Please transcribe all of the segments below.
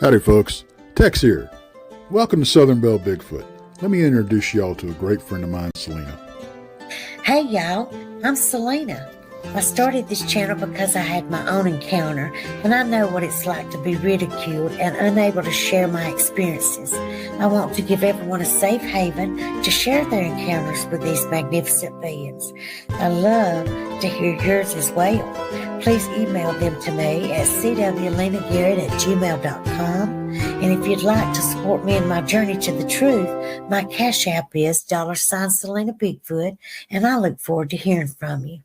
Howdy folks, Tex here. Welcome to Southern Belle Bigfoot. Let me introduce y'all to a great friend of mine, Celena. Hey y'all, I'm Celena. I started this channel because I had my own encounter and I know what it's like to be ridiculed and unable to share my experiences. I want to give everyone a safe haven to share their encounters with these magnificent beings. I love to hear yours as well. Please email them to me at cwlenagarrett@gmail.com. And if you'd like to support me in my journey to the truth, my cash app is $Selena Bigfoot, and I look forward to hearing from you.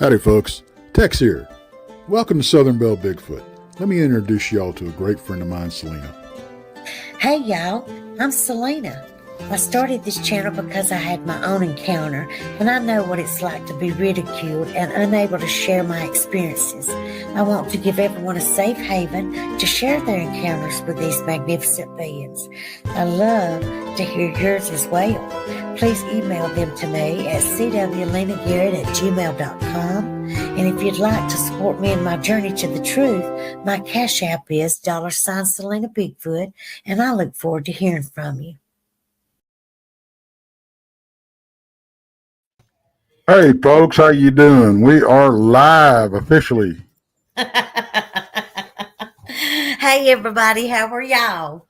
Howdy folks, Tex here. Welcome to Southern Belle Bigfoot. Let me introduce y'all to a great friend of mine, Celena. Hey y'all, I'm Celena. I started this channel because I had my own encounter, and I know what it's like to be ridiculed and unable to share my experiences. I want to give everyone a safe haven to share their encounters with these magnificent beings. I love to hear yours as well. Please email them to me at cwlenagarrett@gmail.com. And if you'd like to support me in my journey to the truth, my Cash App is $Celena Bigfoot, and I look forward to hearing from you. Hey folks, how you doing? We are live officially. Hey everybody, how are y'all?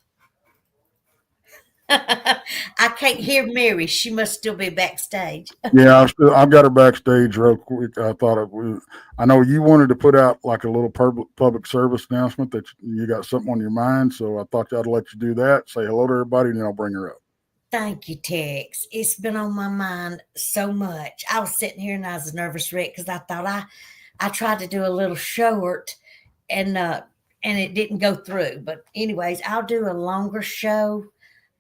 I can't hear Mary. She must still be backstage. Yeah, I've got her backstage real quick. I know you wanted to put out like a little public service announcement that you got something on your mind, so I thought I'd let you do that. Say hello to everybody, and then I'll bring her up. Thank you, Tex. It's been on my mind so much. I was sitting here and I was a nervous wreck because I thought I tried to do a little short and it didn't go through. But anyways, I'll do a longer show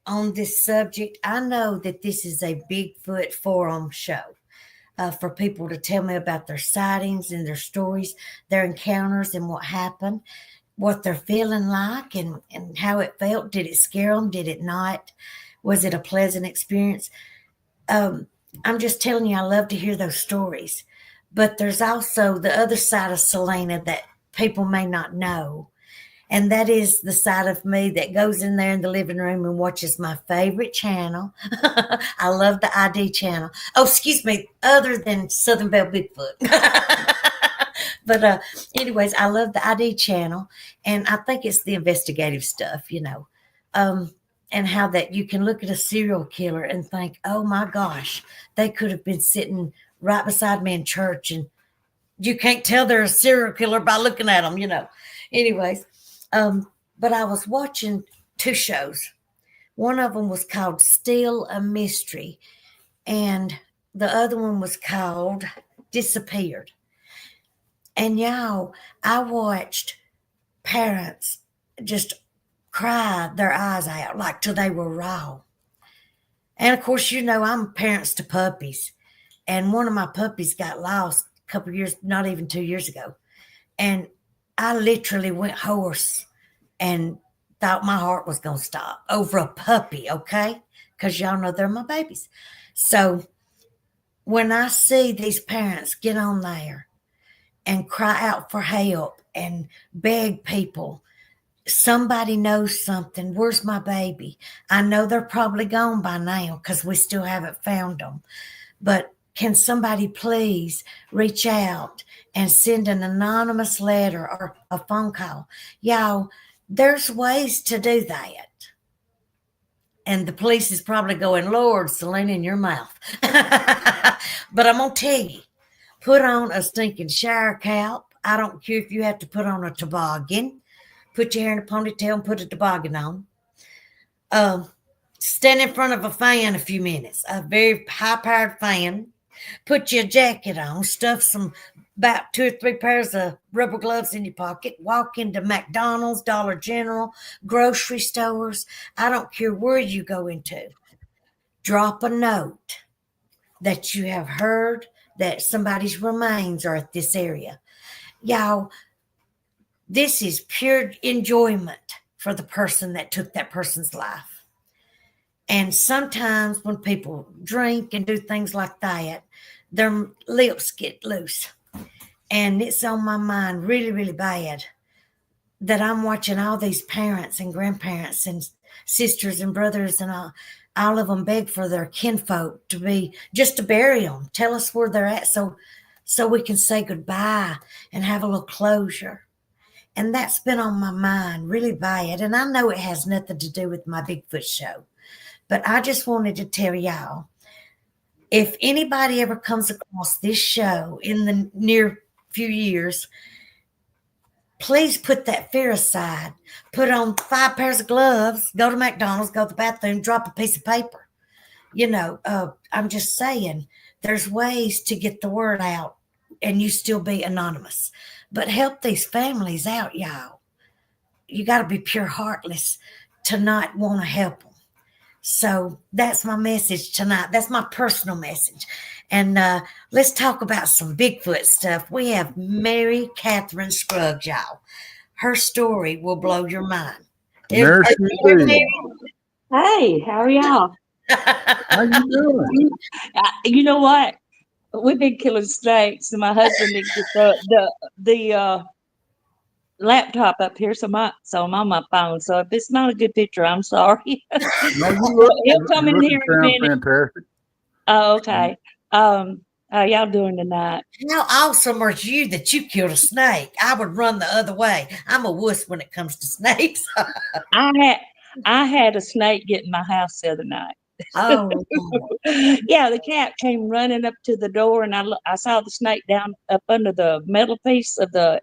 on this subject. I know that this is a Bigfoot forum show for people to tell me about their sightings and their stories, their encounters and what happened, what they're feeling like and how it felt. Did it scare them? Did it not? Was it a pleasant experience? I'm just telling you, I love to hear those stories. But there's also the other side of Celena that people may not know. And that is the side of me that goes in there in the living room and watches my favorite channel. I love the ID channel. Oh, excuse me, other than Southern Belle Bigfoot. But anyways, I love the ID channel. And I think it's the investigative stuff, and how that you can look at a serial killer and think, oh my gosh, they could have been sitting right beside me in church and you can't tell they're a serial killer by looking at them, Anyways, but I was watching two shows. One of them was called Still a Mystery, and the other one was called Disappeared. And y'all, I watched parents just cry their eyes out like till they were raw. And of course, I'm parents to puppies. And one of my puppies got lost a couple of years, not even 2 years ago. And I literally went hoarse and thought my heart was going to stop over a puppy, okay? Because y'all know they're my babies. So when I see these parents get on there and cry out for help and beg people, somebody knows something. Where's my baby? I know they're probably gone by now because we still haven't found them. But can somebody please reach out and send an anonymous letter or a phone call? Y'all, there's ways to do that. And the police is probably going, Lord, Celena, in your mouth. But I'm going to tell you, put on a stinking shower cap. I don't care if you have to put on a toboggan. Put your hair in a ponytail and put a toboggan on. Stand in front of a fan a few minutes, a very high-powered fan. Put your jacket on, stuff about 2 or 3 pairs of rubber gloves in your pocket, walk into McDonald's, Dollar General, grocery stores. I don't care where you go into. Drop a note that you have heard that somebody's remains are at this area. Y'all, this is pure enjoyment for the person that took that person's life. And sometimes when people drink and do things like that, their lips get loose. And it's on my mind really, really bad that I'm watching all these parents and grandparents and sisters and brothers and all of them beg for their kinfolk to bury them. Tell us where they're at so we can say goodbye and have a little closure. And that's been on my mind really bad. And I know it has nothing to do with my Bigfoot show. But I just wanted to tell y'all, if anybody ever comes across this show in the near few years, please put that fear aside. Put on 5 pairs of gloves, go to McDonald's, go to the bathroom, drop a piece of paper. I'm just saying, there's ways to get the word out and you still be anonymous. But help these families out, y'all. You got to be pure heartless to not want to help them. So that's my message tonight. That's my personal message. And let's talk about some Bigfoot stuff. We have Mary Catherine Scruggs, y'all. Her story will blow your mind. There Are she you there, be. Hey, how are y'all? How you doing? You know what? We've been killing snakes, and my husband didn't get the laptop up here, so I'm on my phone. So if it's not a good picture, I'm sorry. No, But he'll come you in look here and in a sound minute. fantastic. Oh, okay. How y'all doing tonight? How awesome are you that you killed a snake? I would run the other way. I'm a wuss when it comes to snakes. I had I had a snake get in my house the other night. Oh, Lord. Yeah, the cat came running up to the door, and I saw the snake down up under the metal piece of the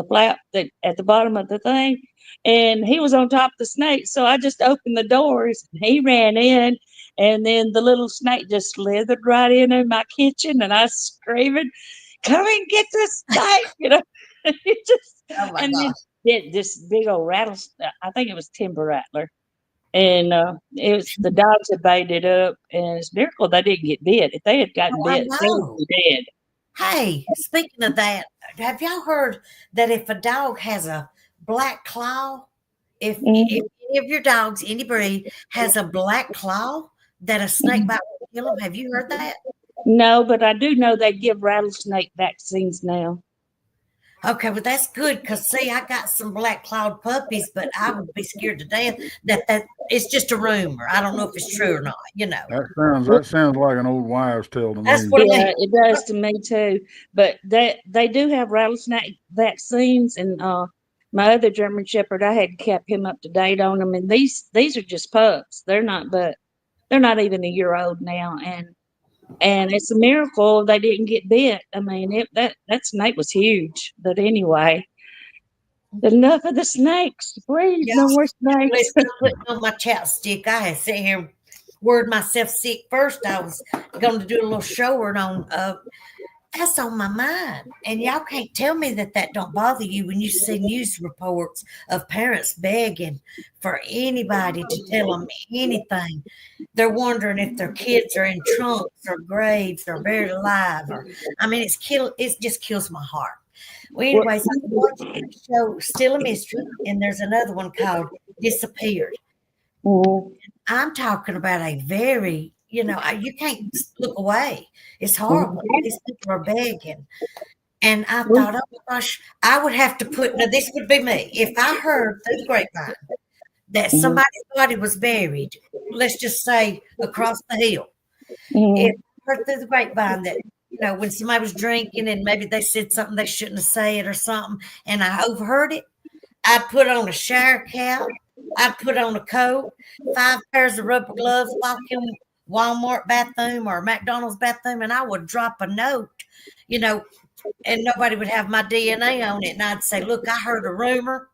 flap that at the bottom of the thing, and he was on top of the snake. So I just opened the doors, and he ran in, and then the little snake just slithered right in my kitchen, and I screaming, "Come and get this snake!" It just Oh my and then gosh. this big old rattlesnake. I think it was timber rattler. And it was the dogs had baited up, and it's a miracle they didn't get bit. If they had gotten Oh, I bit, they would know. be dead. Hey, speaking of that, have y'all heard that if a dog has a black claw, if Mhm. any of your dogs, any breed, has a black claw, that a snake bite will kill them? Have you heard that? No, but I do know they give rattlesnake vaccines now. Okay, well that's good because see, I got some black clawed puppies, but I would be scared to death that it's just a rumor. I don't know if it's true or not. You know, That sounds like an old wives' tale to that's me. what I mean. Yeah, it does to me too. But they do have rattlesnake vaccines, and my other German Shepherd, I had kept him up to date on them. And these are just pups. They're not even a year old now, and it's a miracle they didn't get bit. I mean, that snake was huge. But anyway, enough of the snakes. Please, Yeah, no more snakes. listen, I'm putting on my chapstick. I had sit here and word myself sick. First, I was going to do a little showing on that's on my mind. And y'all can't tell me that that don't bother you when you see news reports of parents begging for anybody to tell them anything. They're wondering if their kids are in trunks or graves or buried alive. Or I mean, it just kills my heart. Well, Well, anyways, I watched the show Still a Mystery, and there's another one called Disappeared. mm, I'm talking about a very, you can't look away. It's horrible. These people are begging. And I thought, oh my gosh, I would have to put, now this would be me. If I heard through the grapevine that mm, somebody's body was buried, let's just say across the hill, if mm, I heard through the grapevine that, when somebody was drinking and maybe they said something they shouldn't have said or something, and I overheard it, I'd put on a shower cap. I'd put on a coat, 5 pairs of rubber gloves, walk in Walmart bathroom or McDonald's bathroom, and I would drop a note, you know, and nobody would have my DNA on it. And I'd say, look, I heard a rumor.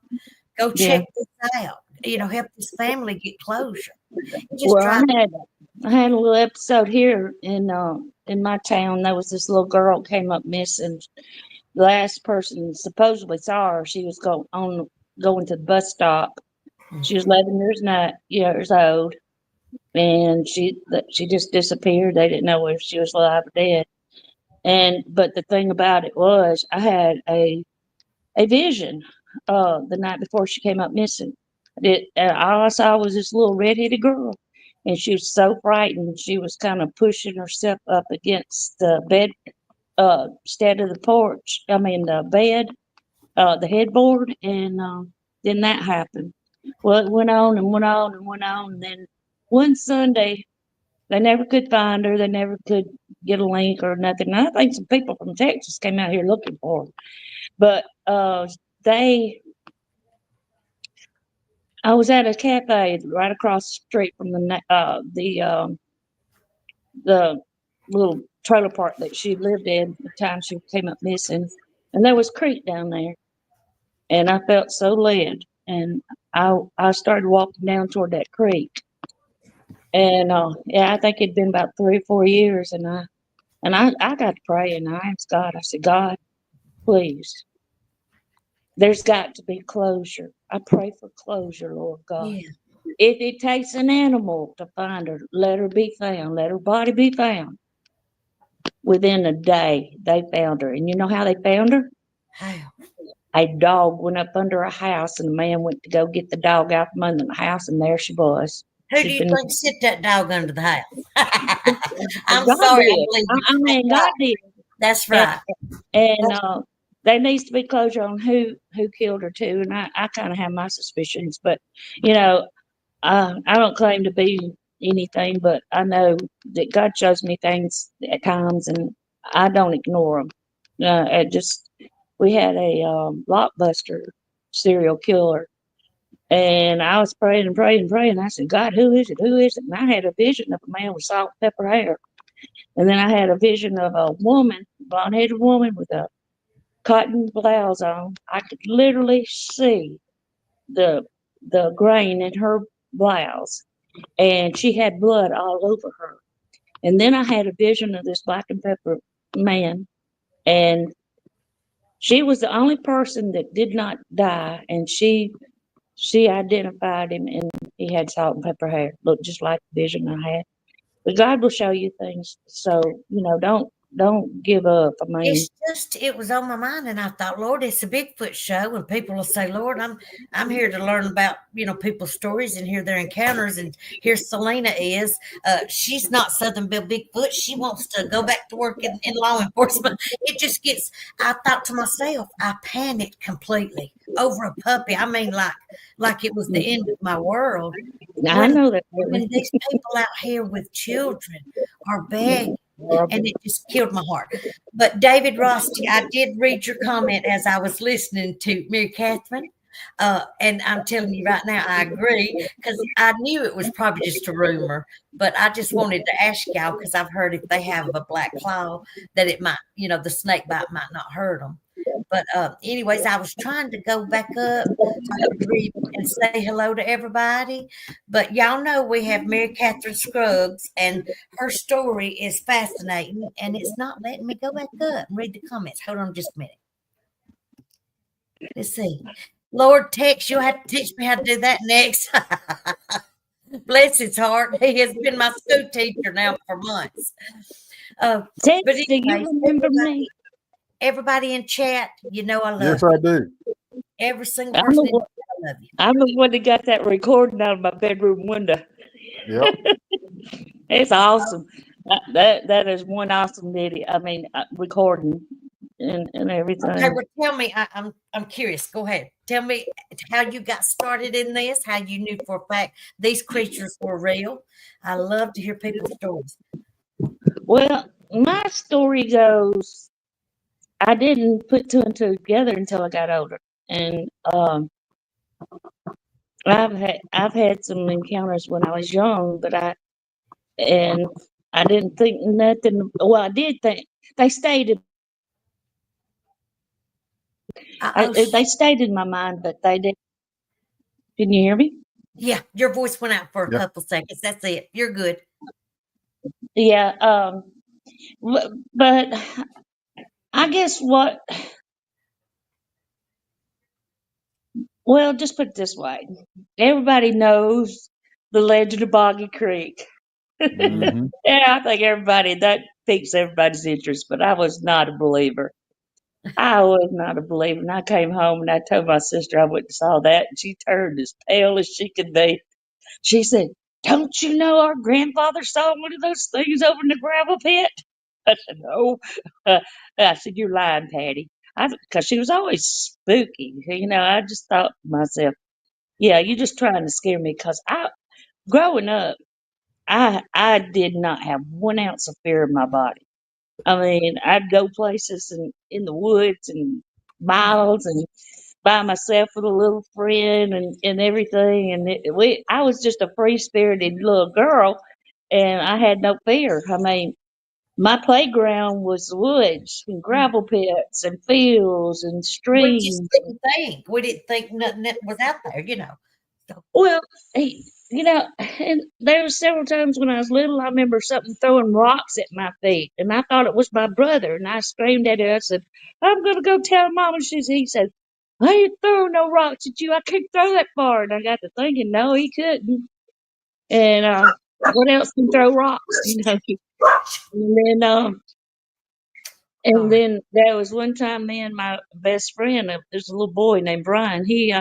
Go yeah. check this out. Help this family get closure. Just Well, try. I had a little episode here in my town. There was this little girl came up missing. The last person supposedly saw her. She was going to the bus stop. She was 11 years old, and she just disappeared. They didn't know if she was alive or dead. But the thing about it was, I had a vision the night before she came up missing. All I saw was this little redheaded girl, and she was so frightened. She was kind of pushing herself up against the bed, instead of the porch. I mean, the bed, the headboard, and then that happened. Well, it went on and went on and went on. And then one Sunday, they never could find her. They never could get a link or nothing. And I think some people from Texas came out here looking for her. But they, I was at a cafe right across the street from the little trailer park that she lived in the time she came up missing, and there was a creek down there, and I felt so led, and I started walking down toward that creek, and yeah, I think it'd been about 3 or 4 years, and And I got to pray and I asked God, I said, God, please, there's got to be closure. I pray for closure, Lord God. Yeah. If it takes an animal to find her, let her be found. Let her body be found. Within a day, they found her. And you know how they found her? How? A dog went up under a house, and the man went to go get the dog out from under the house, and there she was. Who do She'd you been think sent that dog under the house? I'm God sorry, I did. believe I, you. I That's mean, God right. did. That's And right. and That's, there needs to be closure on who killed her too. And I kind of have my suspicions, but you know, I don't claim to be anything, but I know that God shows me things at times, and I don't ignore them. It just we had a blockbuster serial killer, and I was praying and praying and praying. I said, God, who is it? Who is it? And I had a vision of a man with salt and pepper hair, and then I had a vision of a woman, blonde-headed woman with a cotton blouse on. I could literally see the the grain in her blouse, and she had blood all over her. And then I had a vision of this black and pepper man, and she was the only person that did not die, and she identified him, and he had salt and pepper hair, looked just like the vision I had. But God will show you things, so don't give up. I mean, it's just it was on my mind, and I thought, Lord, it's a Bigfoot show, and people will say, Lord, I'm here to learn about people's stories and hear their encounters. And here Selena is. She's not Southern Bill Bigfoot. She wants to go back to work in law enforcement. It just gets. I thought to myself, I panicked completely over a puppy. I mean, like it was the end of my world. I When know that when feeling. these people out here with children are begging, and it just killed my heart. But David Rosti, I did read your comment as I was listening to Mary Catherine. And I'm telling you right now, I agree because I knew it was probably just a rumor, but I just wanted to ask y'all because I've heard if they have a black claw that it might, the snake bite might not hurt them. But anyways, I was trying to go back up so I could read and say hello to everybody. But y'all know we have Mary Catherine Scruggs, and her story is fascinating, and it's not letting me go back up and read the comments. Hold on just a minute. Let's see. Lord Tex, you'll have to teach me how to do that next. Bless his heart. He has been my school teacher now for months. But Tex, do you anyways, remember me? everybody in chat, I love Yes, you. I do. Every single I'm person the in one, chat, I love you. I'm the one that got that recording out of my bedroom window. Yep. It's awesome. That is one awesome video. I mean, recording and Okay, everything. well, tell me. I'm curious. Go ahead. Tell me how you got started in this. How you knew for a fact these creatures were real. I love to hear people's stories. Well, my story goes, I didn't put two and two together until I got older, and I've had some encounters when I was young, and I didn't think nothing. Well, I did think they stayed. Oh, They stayed in my mind, but they did. Can you hear me? yeah. Your voice went out for a Yep. couple seconds. That's it. You're good. Yeah. But I guess what. Well, just put it this way: everybody knows the legend of Boggy Creek. Mm. Hmm. Yeah, I think everybody that piques everybody's interest, but I was not a believer. I was not a believer. And I came home and I told my sister I went and saw that, and she turned as pale as she could be. She said, "Don't you know our grandfather saw one of those things over in the gravel pit?" I said, "No." I said, "You're lying, Patty." Because she was always spooky. I just thought to myself, yeah, you're just trying to scare me. Because growing up, I did not have 1 ounce of fear in my body. I mean, I'd go places in the woods and miles and by myself with a little friend and everything. And I was just a free spirited little girl, and I had no fear. I mean, my playground was the woods and gravel pits and fields and We just streams. didn't think. We didn't think nothing that was out there. So, Well, hey, and there were several times when I was little, I remember something throwing rocks at my feet, and I thought it was my brother, and I screamed at her. I said, "I'm gonna go tell Mama." He said, "I ain't throwing no rocks at you. I can't throw that far." And I got to thinking, no, he couldn't. And what else can throw rocks? And then and Sorry. then there was one time me and my best friend, there's a little boy named Brian. He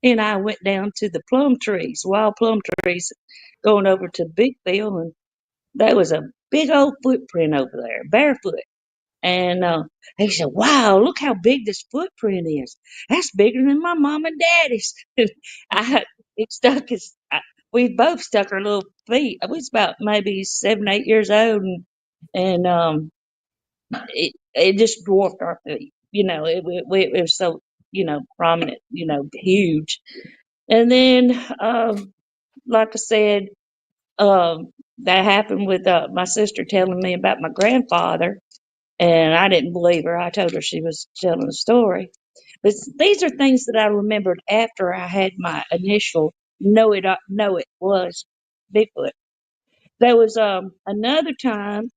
and I went down to the plum trees, wild plum trees, going over to Bigfield, and there was a big old footprint over there, barefoot. And he said, "Wow, look how big this footprint is. That's bigger than my mom and daddy's." I, it stuck his, we both stuck our little feet. I was about maybe 7, 8 years old, and it just dwarfed our feet. It was so prominent, huge. And then, like I said, that happened with my sister telling me about my grandfather, and I didn't believe her. I told her she was telling a story. But these are things that I remembered after I had my initial know it was Bigfoot. There was another time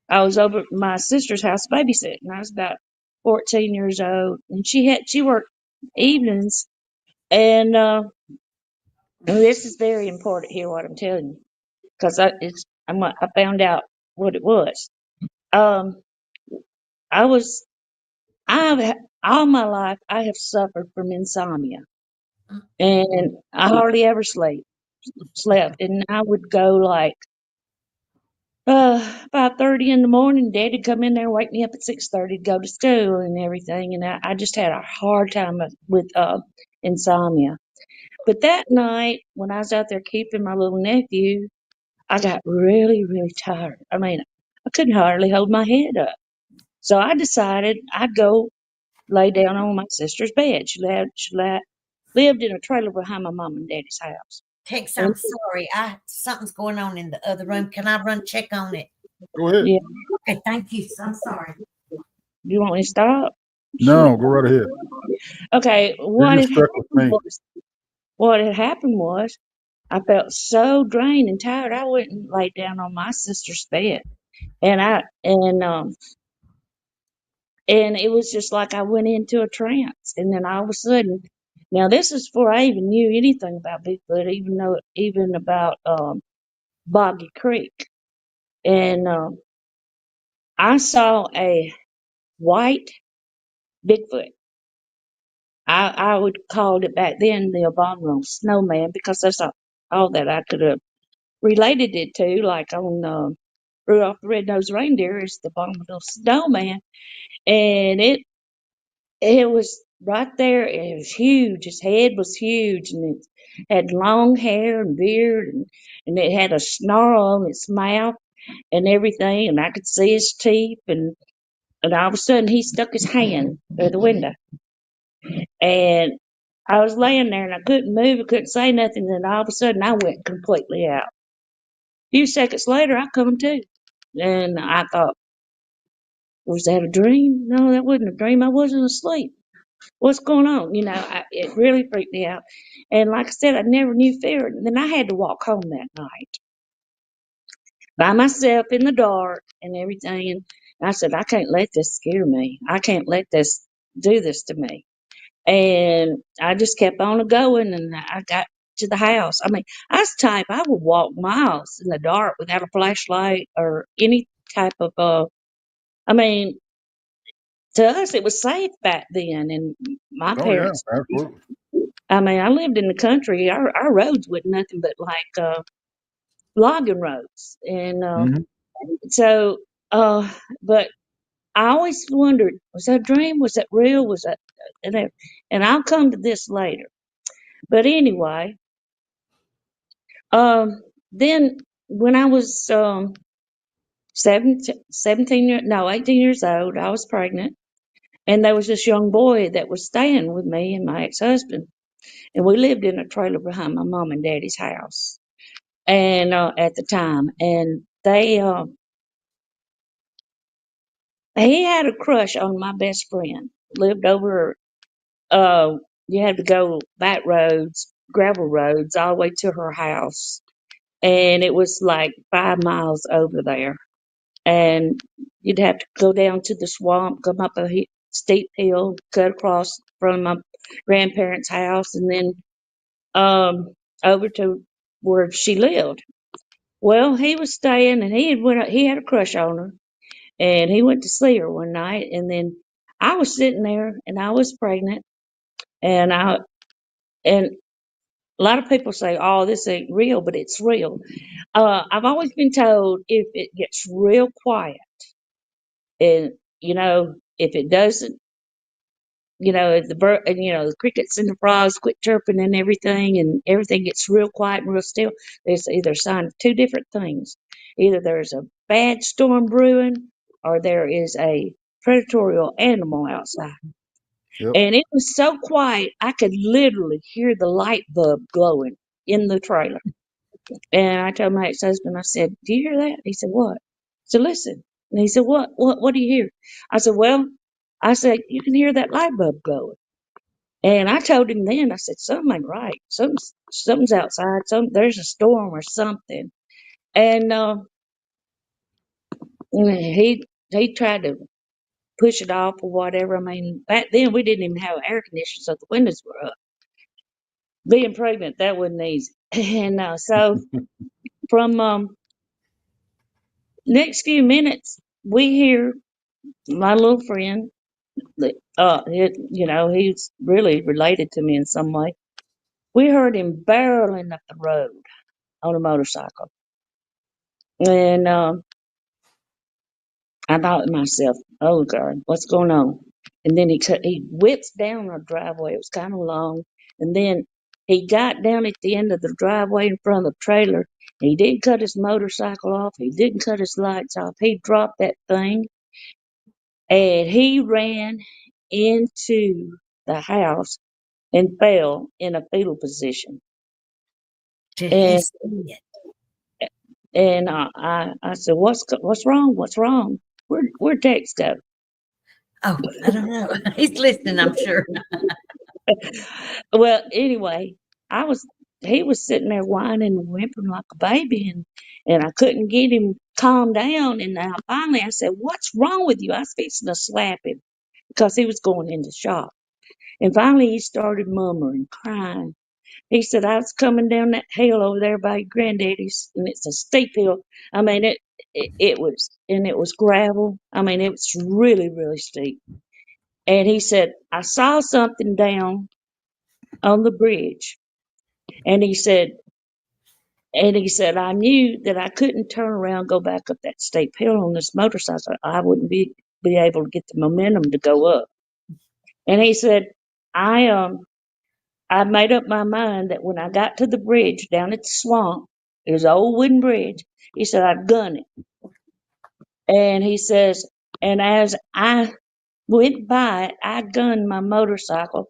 I was over at my sister's house babysitting. I was about 14 years old, and she worked evenings, and this is very important here. What I'm telling you, because I found out what it was. Um, I was I've all my life I have suffered from insomnia, and I hardly ever slept, and I would go like 5:30 in the morning. Daddy'd come in there and wake me up at 6:30 to go to school and everything, and I just had a hard time with insomnia. But that night when I was out there keeping my little nephew, I got really, really tired. I mean, I couldn't hardly hold my head up. So I decided I'd go lay down on my sister's bed. Lived in a trailer behind my mom and daddy's house. Tex, And I'm sorry. Something's going on in the other room. Can I run check on it? Go ahead. yeah, Okay, thank you. I'm sorry. you want me to stop? Sure. No, go right ahead. Okay, You're just stuck with me. what had happened was I felt so drained and tired. I went and laid down on my sister's bed, and and it was just like I went into a trance. And then all of a sudden, now this is before I even knew anything about Bigfoot, even about Boggy Creek. And I saw a white Bigfoot. I would call it back then the abominable snowman, because that's all that I could have related it to. Like on Rudolph the Red-Nosed Reindeer is the abominable snowman, and it was right there. It was huge. His head was huge, and it had long hair and beard, and it had a snarl on its mouth and everything, and I could see his teeth, and all of a sudden he stuck his hand through the window, and I was laying there and I couldn't move, I couldn't say nothing, and all of a sudden I went completely out. A few seconds later, I come to, and I thought, was that a dream? No, that wasn't a dream. I wasn't asleep. What's going on? It really freaked me out. And like I said, I never knew fear. And then I had to walk home that night by myself in the dark and everything. And I said, I can't let this scare me. I can't let this do this to me. And I just kept on going, and I got to the house. I mean, I was the type, I would walk miles in the dark without a flashlight or any type of, I mean, to us, it was safe back then. And my Oh yeah, parents, absolutely. I mean, I lived in the country. Our roads were nothing but like logging roads, and Hmm. so, but I always wondered: was that a dream? Was that real? Was that? And I'll come to this later. But anyway, um, then when I was 18 years old, I was pregnant, and there was this young boy that was staying with me and my ex-husband, and we lived in a trailer behind my mom and daddy's house. And at the time, and he had a crush on my best friend. Lived over. Uh, you had to go back roads gravel roads all the way to her house. And it was like 5 miles over there. And you'd have to go down to the swamp, come up a steep hill, cut across from my grandparents' house, and then over to where she lived. Well, he was staying, and he had a crush on her, and he went to see her one night, and then I was sitting there, and I was pregnant, and and a lot of people say, "Oh, this ain't real," but it's real. I've always been told if it gets real quiet, and if it doesn't, if the bird and the crickets and the frogs quit chirping and everything gets real quiet and real still, it's either a sign of two different things. Either there's a bad storm brewing, or there is a predatory animal outside. Yep. And it was so quiet, I could literally hear the light bulb glowing in the trailer. And I told my ex-husband, I said, "Do you hear that?" He said, "What?" I said, "Listen." And he said, "What? What do you hear?" I said, "Well," I said, "you can hear that light bulb glowing." And I told him then, I said, "Something ain't right. Something's outside. There's a storm or something." And he tried to push it off or whatever. I mean, back then we didn't even have air conditioning, so the windows were up. Being pregnant, that wasn't easy. And so from next few minutes, we hear my little friend. He's really related to me in some way. We heard him barreling up the road on a motorcycle, and I thought to myself, "Oh God, what's going on?" And then he whips down our driveway. It was kind of long, and then he got down at the end of the driveway in front of the trailer. He didn't cut his motorcycle off. He didn't cut his lights off. He dropped that thing, and he ran into the house and fell in a fetal position. Did he And see it? I said, "What's wrong? What's wrong? Where'd Tex go?" Oh, I don't know. He's listening, I'm sure. Well, anyway, I was he was sitting there whining and whimpering like a baby, and I couldn't get him calmed down. And finally I said, "What's wrong with you?" I was fixing to slap him because he was going into shock. And finally he started murmuring, crying. He said, "I was coming down that hill over there by your granddaddy's, and it's a steep hill. I mean, it was gravel. I mean, it was really, really steep." And he said, "I saw something down on the bridge." And he said, "I knew that I couldn't turn around, go back up that steep hill on this motorcycle. I wouldn't be able to get the momentum to go up." And he said, I I made up my mind that when I got to the bridge down at the swamp, it was an old wooden bridge. He said, "I'd gun it." And he says, "And as I went by it, I gunned my motorcycle,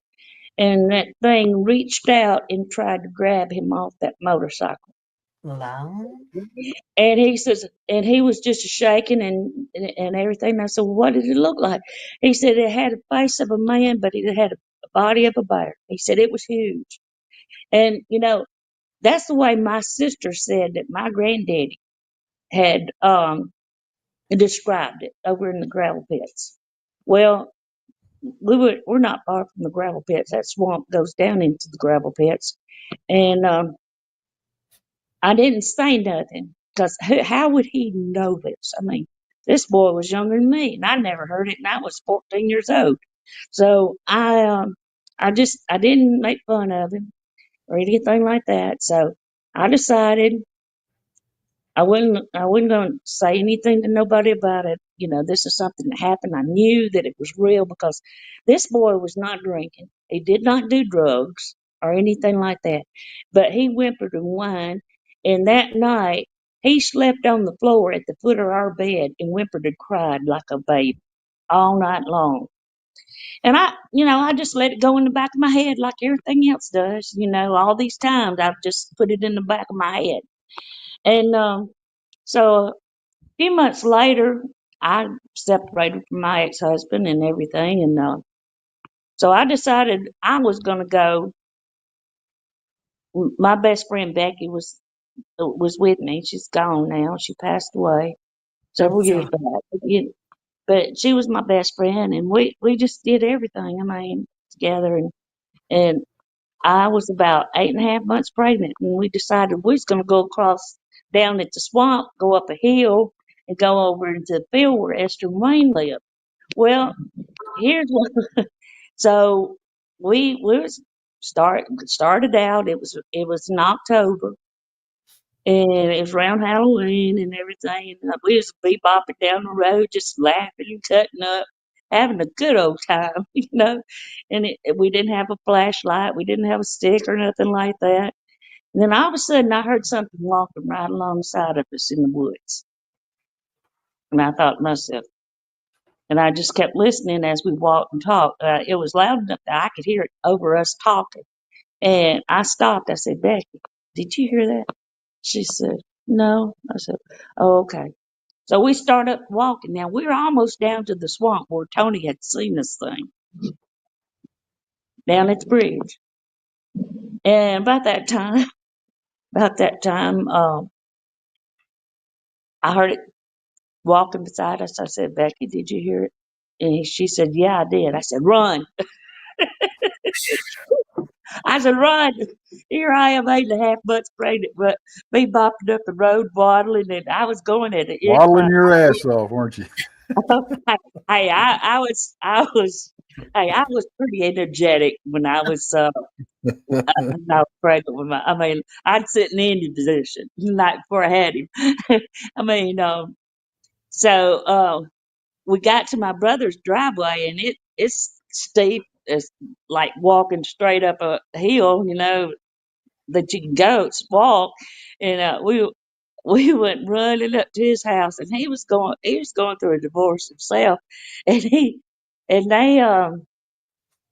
and that thing reached out and tried to grab him off that motorcycle." Alone? And he says, and he was just shaking and everything. And I said, "Well, what did it look like?" He said, "It had a face of a man, but it had a body of a bear." He said, "It was huge." And, that's the way my sister said that my granddaddy had described it over in the gravel pits. Well, we're not far from the gravel pits. That swamp goes down into the gravel pits. And I didn't say nothing because how would he know this? I mean, this boy was younger than me, and I never heard it, and I was 14 years old. So I didn't make fun of him or anything like that. So I decided I wasn't going to say anything to nobody about it. This is something that happened. I knew that it was real because this boy was not drinking. He did not do drugs or anything like that. But he whimpered and whined. And that night, he slept on the floor at the foot of our bed and whimpered and cried like a baby all night long. And I just let it go in the back of my head like everything else does. All these times I've just put it in the back of my head. And so a few months later, I separated from my ex-husband and everything, and so I decided I was going to go my best friend Becky was with me. She's gone now. She passed away several years back. But she was my best friend, and we just did everything. I mean, together, and I was about 8.5 months pregnant, and we decided we was going to go across down at the swamp, go up a hill, and go over into the field where Esther and Wayne lived. Well, here's what. So we was started out. It was in October, and it was around Halloween and everything. And we was bebopping down the road, just laughing and cutting up, having a good old time, And we didn't have a flashlight, we didn't have a stick or nothing like that. And then all of a sudden, I heard something walking right alongside of us in the woods, and I thought to myself, and I just kept listening as we walked and talked. It was loud enough that I could hear it over us talking. And I stopped. I said, Becky, did you hear that? She said, no. I said, oh, okay. So we started walking. Now we were almost down to the swamp where Tony had seen this thing down at the bridge. And about that time, I heard it walking beside us. I said, Becky, did you hear it? And she said, yeah, I did. I said, run. I said, run. Here I am, 8.5 months pregnant, but me bopping up the road, waddling, and I was going at it. Waddling your ass off, weren't you? Hey, I was pretty energetic when I was pregnant with I mean, I'd sit in any position, like before I had him. I mean, so, we got to my brother's driveway, and it's steep. It's like walking straight up a hill, that you can go, walk. And, we went running up to his house, and he was going through a divorce himself. And and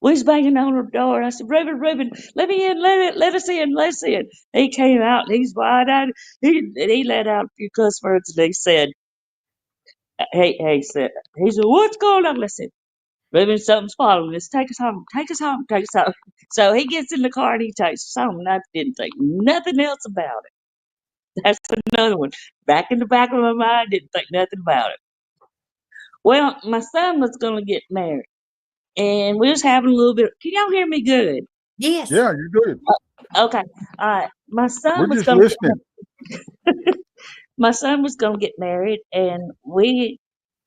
we was banging on the door. I said, Reuben, let me in, let us in, let us in. He came out, and he's wide eyed. He let out a few cuss words, and he said, he said, what's going on? Listen, Reuben, something's following us. Take us home, take us home, take us home. So he gets in the car and he takes us home, and I didn't think nothing else about it. That's another one. Back in the back of my mind, didn't think nothing about it. Well, my son was going to get married, and we was having a little bit. Can y'all hear me good? Yes. Yeah, you're good. Okay. All right. We're just listening. My son was going to get married, and we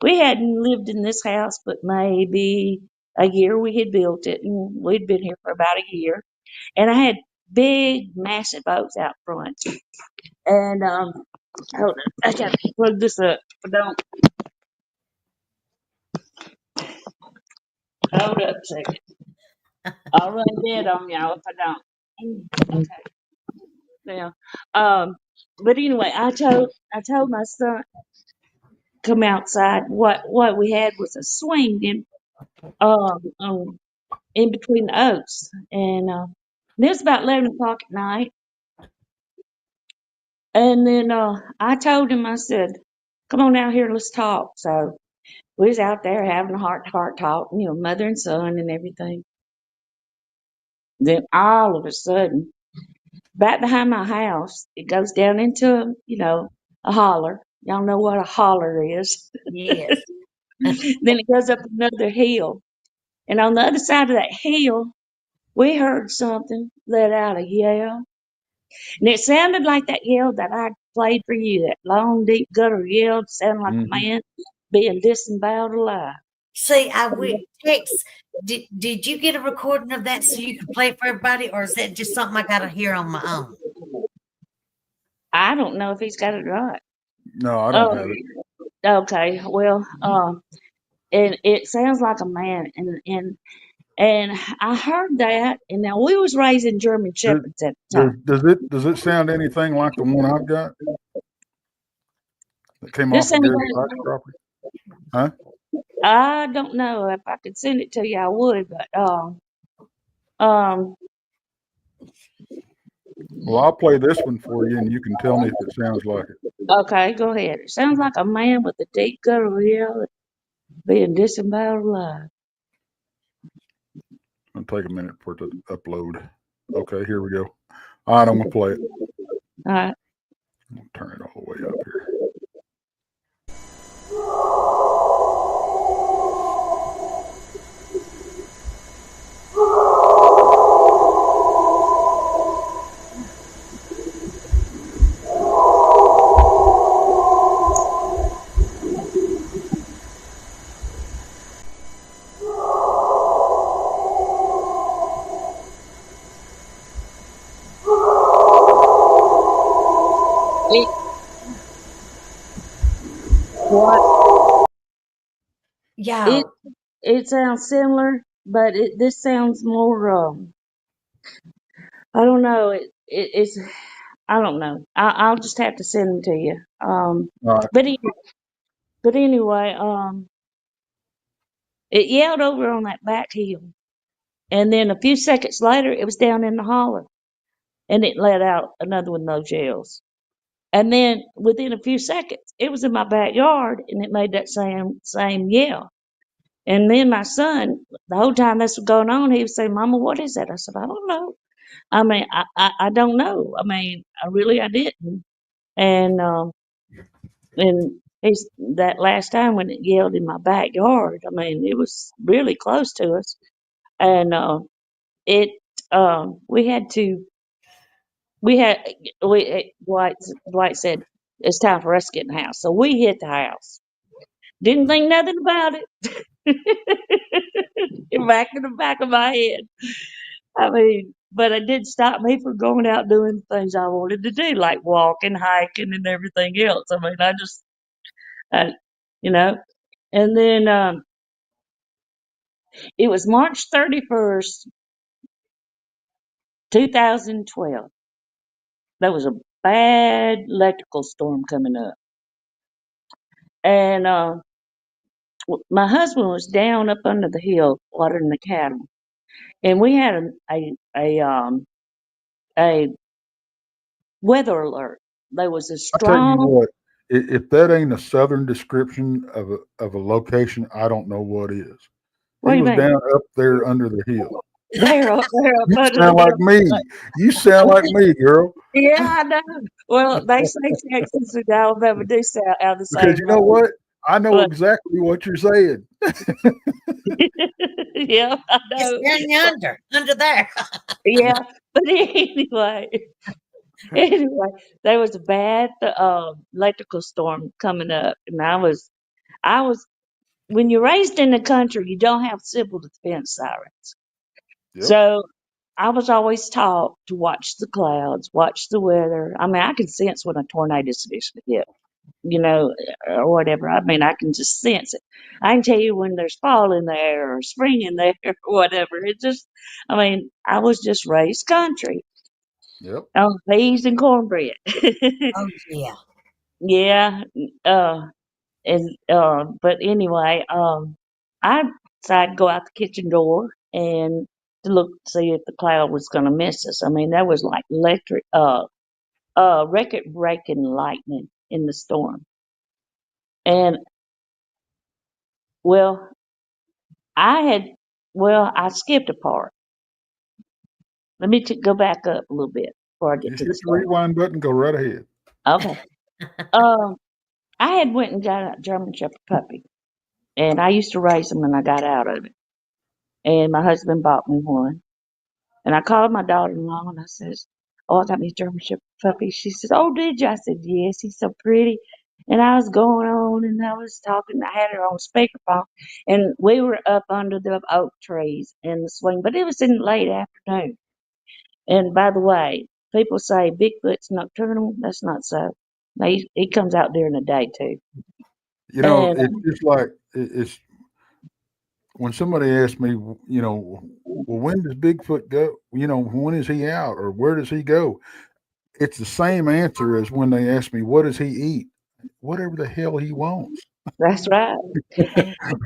hadn't lived in this house but maybe a year. We had built it, and we'd been here for about a year. And I had big, massive oaks out front. And hold on, I gotta plug this up. If I don't, hold up a second. I'll run dead on y'all if I don't. Okay. Now, but anyway, I told my son come outside. What we had was a swing in between the oaks, and it was about 11 o'clock at night. And then I told him, I said, "Come on out here, let's talk." So we was out there having a heart-to-heart talk, mother and son and everything. Then all of a sudden, back behind my house, it goes down into, a holler. Y'all know what a holler is. Yes. Then it goes up another hill. And on the other side of that hill, we heard something let out a yell. And it sounded like that yell that I played for you, that long, deep gutter yell, sounded like a Mm-hmm. man being disemboweled alive. See, I would text. Did you get a recording of that so you could play it for everybody, or is that just something I got to hear on my own? I don't know if he's got it right. No, I don't Oh, have it. okay. Well, and it sounds like a man, and I heard that, and now we was raising German Does, shepherds at the time. does it sound anything like the one I've got that came This off of ain't. Gary Fox property? Huh? I don't know if I could send it to you. I would, but um, Well, I'll play this one for you, and you can tell me if it sounds like it. okay, go ahead. It sounds like a man with a deep guttural yell being disemboweled alive. It'll take a minute for it to upload. Okay, here we go. All right, I'm gonna play it. All right. I'm gonna turn it all the way up here. It, what? It Y'all, it sounds similar, but this sounds more. I don't know. It's I don't know. I'll just have to send them to you. All right. But but anyway, it yelled over on that back hill, and then a few seconds later, it was down in the holler, and it let out another one of those yells. And then within a few seconds, it was in my backyard, and it made that same yell. And then my son, the whole time this was going on, he was saying, "Mama, what is that?" I said, "I don't know. I mean, I don't know. I mean, I didn't." And he's that last time when it yelled in my backyard. I mean, it was really close to us, and it we had to we had we Dwight said it's time for us to get in the house, so we hit the house. Didn't think nothing about it. Back in the back of my head. I mean, but it did stop me from going out doing the things I wanted to do, like walking, hiking, and everything else. I mean, I, you know, and then it was March 31st, 2012. There was a bad electrical storm coming up. And my husband was down up under the hill watering the cattle. And we had a weather alert. There was a I tell you strong, what, if that ain't a southern description of a location, I don't know what is. what He do you was mean? down up there under the hill. They're up You under sound the like hill. me. You sound like me, girl. Yeah, I know. Well, they say Texas and Alabama do sound out the Because same you know way. what? I know But exactly what you're saying. yeah, I it's know. down yonder, under there. Yeah, but anyway, there was a bad electrical storm coming up, and I was. When you're raised in the country, you don't have civil defense sirens, Yep. so I was always taught to watch the clouds, watch the weather. I mean, I can sense when a tornado's fixing to hit, or whatever. I mean, I can just sense it. I can tell you when there's fall in the air or spring in there or whatever. I mean, I was just raised country Yep. on peas and cornbread. Oh, yeah. Yeah. Uh, but anyway, I decided to go out the kitchen door and to look to see if the cloud was going to miss us. I mean, there was like record breaking lightning in the storm. And well, I had, I skipped a part. Let me go back up a little bit before I get Just to the hit the story. rewind button. Go right ahead. Okay. Um, I had went and got a German Shepherd puppy, and I used to raise them, and I got out of it. And my husband bought me one, and I called my daughter-in-law, and I says, "Oh, I got me a German Shepherd puppy." She says, "Oh, did you?" I said, "Yes, he's so pretty." And I was going on, and I was talking. I had her on speakerphone, and we were up under the oak trees in the swing, but it was in the late afternoon. And by the way, people say Bigfoot's nocturnal. That's not so. He comes out during the day too. You know, And it's just like it's when somebody asks me, well, when does Bigfoot go? When is he out or where does he go? It's the same answer as when they ask me, what does he eat? Whatever the hell he wants. that's right.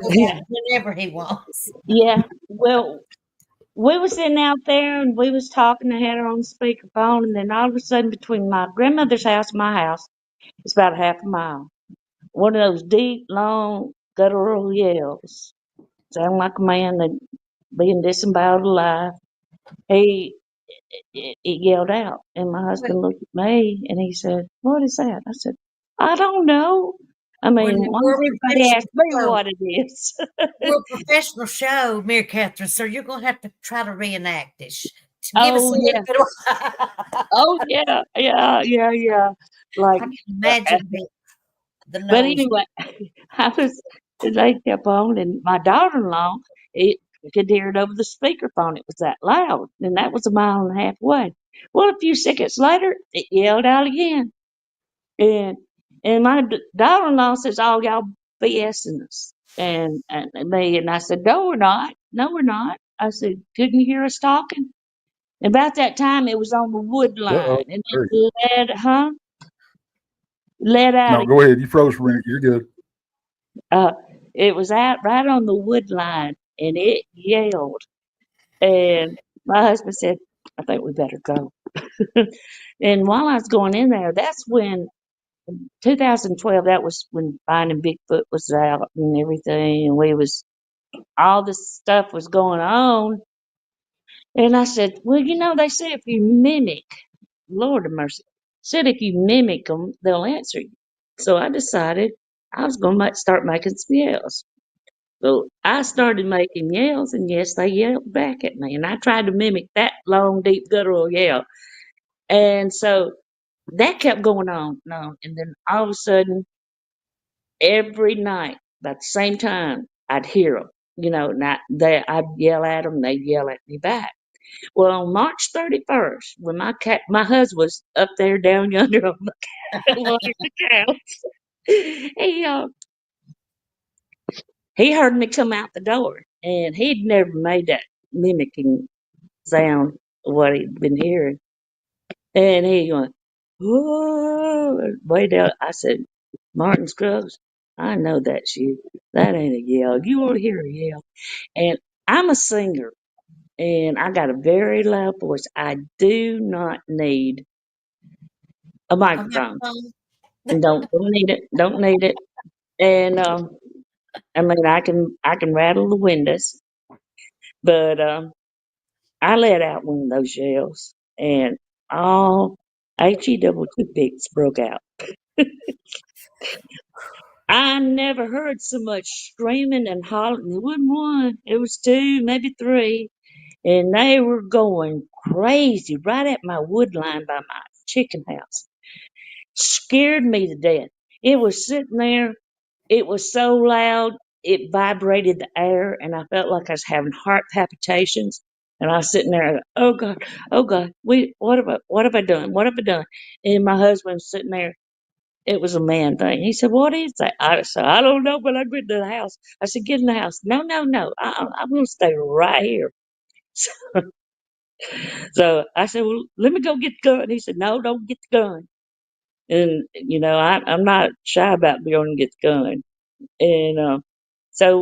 Yeah, whenever he wants. Yeah. Well, we was sitting out there and we was talking. I had her on speakerphone, and then all of a sudden, between my grandmother's house and my house, it's about a half a mile. One of those deep, long, guttural yells, sound like a man that being disemboweled alive. He it yelled out. And my husband looked at me and he said, "What is that?" I said, "I don't know. I We're, mean, why we're don't a everybody ask professional me show. what it is?" We're a professional show, Mary Catherine, so you're going to have to try to reenact this. Give us a Oh, little yeah. bit of. Oh, yeah. Yeah. Yeah. Yeah. Like, I can uh, imagine the but nose. anyway, I was, they kept on, and my daughter in law, it could hear it over the speakerphone. It was that loud, and that was a mile and a half away. Well, a few seconds later, it yelled out again. And my daughter-in-law says, "Oh, y'all BSing us." And me and I said, "No, we're not. No, we're not." I said, "Couldn't you hear us talking?" And about that time, it was on the wood Uh-oh. line, and There it led out. No, go ahead. You froze for a minute. You're good. Uh, it was out right on the wood line, and it yelled. And my husband said, "I think we better go." And while I was going in there, that's when 2012, that was when Finding Bigfoot was out and everything, and we was all this stuff was going on. And I said, "Well, they say if you mimic, Lord of mercy, said if you mimic them, they'll answer you." So I decided I was going to start making some yells. So I started making yells, and yes, they yelled back at me. And I tried to mimic that long, deep, guttural yell. And so that kept going on and on. And then all of a sudden, every night, about the same time, I'd hear them. I'd yell at them, they'd yell at me back. Well, on March 31st, when my husband was up there down yonder on the couch, he he heard me come out the door, and he'd never made that mimicking sound of what he'd been hearing. And he went, "Whoa," way down. I said, "Martin Scruggs, I know that's you. That ain't a yell. You want to hear a yell?" And I'm a singer, and I got a very loud voice. I do not need a A microphone. microphone. Don't need it. Don't need it. And I mean, I can rattle the windows, but I let out one of those yells, and all HE pigs broke out. I never heard so much screaming and hollering. It wasn't one, it was two, maybe three, and they were going crazy right at my wood line by my chicken house. Scared me to death. It was sitting there. It was so loud, it vibrated the air, and I felt like I was having heart palpitations. And I was sitting there, oh God, what have I done? What have I done? And my husband was sitting there. It was a man thing. He said, "What is that?" I said, "I don't know, but I'm getting to the house." I said, "Get in the house." "No, no, no. I'm going to stay right here." So I said, "Well, let me go get the gun." He said, "No, don't get the gun." And, I'm not shy about going to get the gun. And so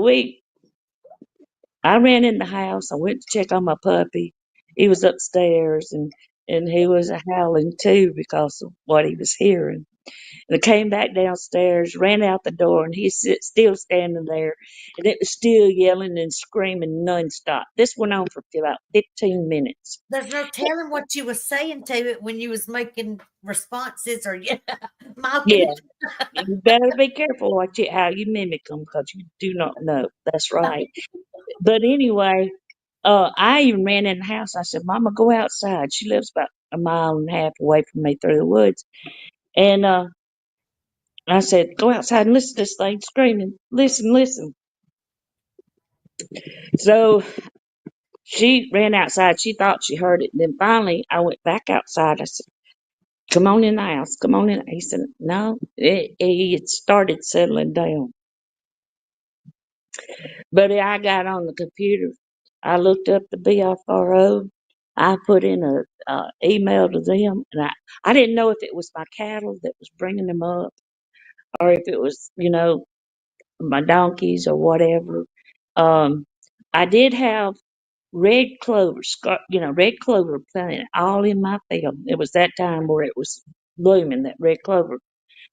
I ran in the house. I went to check on my puppy. He was upstairs, and he was howling too because of what he was hearing. And I came back downstairs, ran out the door, and he's still standing there, and it was still yelling and screaming nonstop. This went on for about 15 minutes. There's no telling what you was saying to it when you was making responses or mocking Yeah, it. you better be careful how you mimic them because you do not know. That's right. But anyway, I even ran in the house. I said, "Mama, go outside." She lives about a mile and a half away from me through the woods. And I said, "Go outside and listen to this thing screaming. Listen, listen." So she ran outside. She thought she heard it. And then finally, I went back outside. I said, "Come on in the house. Come on in." He said, "No, it had started settling down." But I got on the computer. I looked up the BFRO. I put in a email to them, and I didn't know if it was my cattle that was bringing them up, or if it was my donkeys or whatever. Um, I did have red clover, red clover planted all in my field. It was that time where it was blooming, that red clover.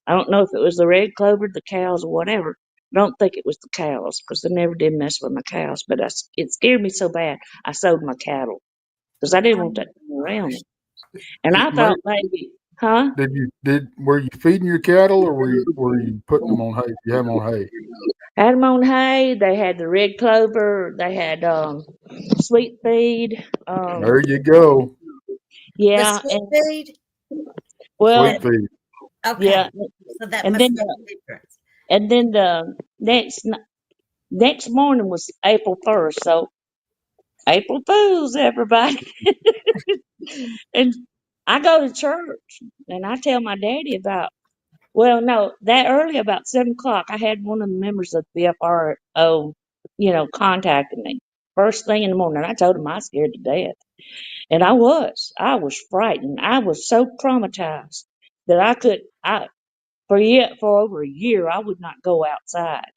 I don't know if it was the red clover, the cows, or whatever. I don't think it was the cows because they never did mess with my cows. But it scared me so bad, I sold my cattle because I didn't want that. around it. And I Mate, thought maybe, huh? were you feeding your cattle, or were you putting them on hay? You have them on hay. Had them on hay. They had the red clover. They had sweet feed. There you go. The Yeah, sweet and feed? well, Sweet feed. yeah, Okay. So that and must then make a difference. the next morning was April 1st, so April Fools, everybody. And I go to church, and I tell my daddy about. Well, no, that early, about 7 o'clock, I had one of the members of the BFRO, contacting me first thing in the morning. I told him I was scared to death, and I was frightened. I was so traumatized that for over a year, I would not go outside,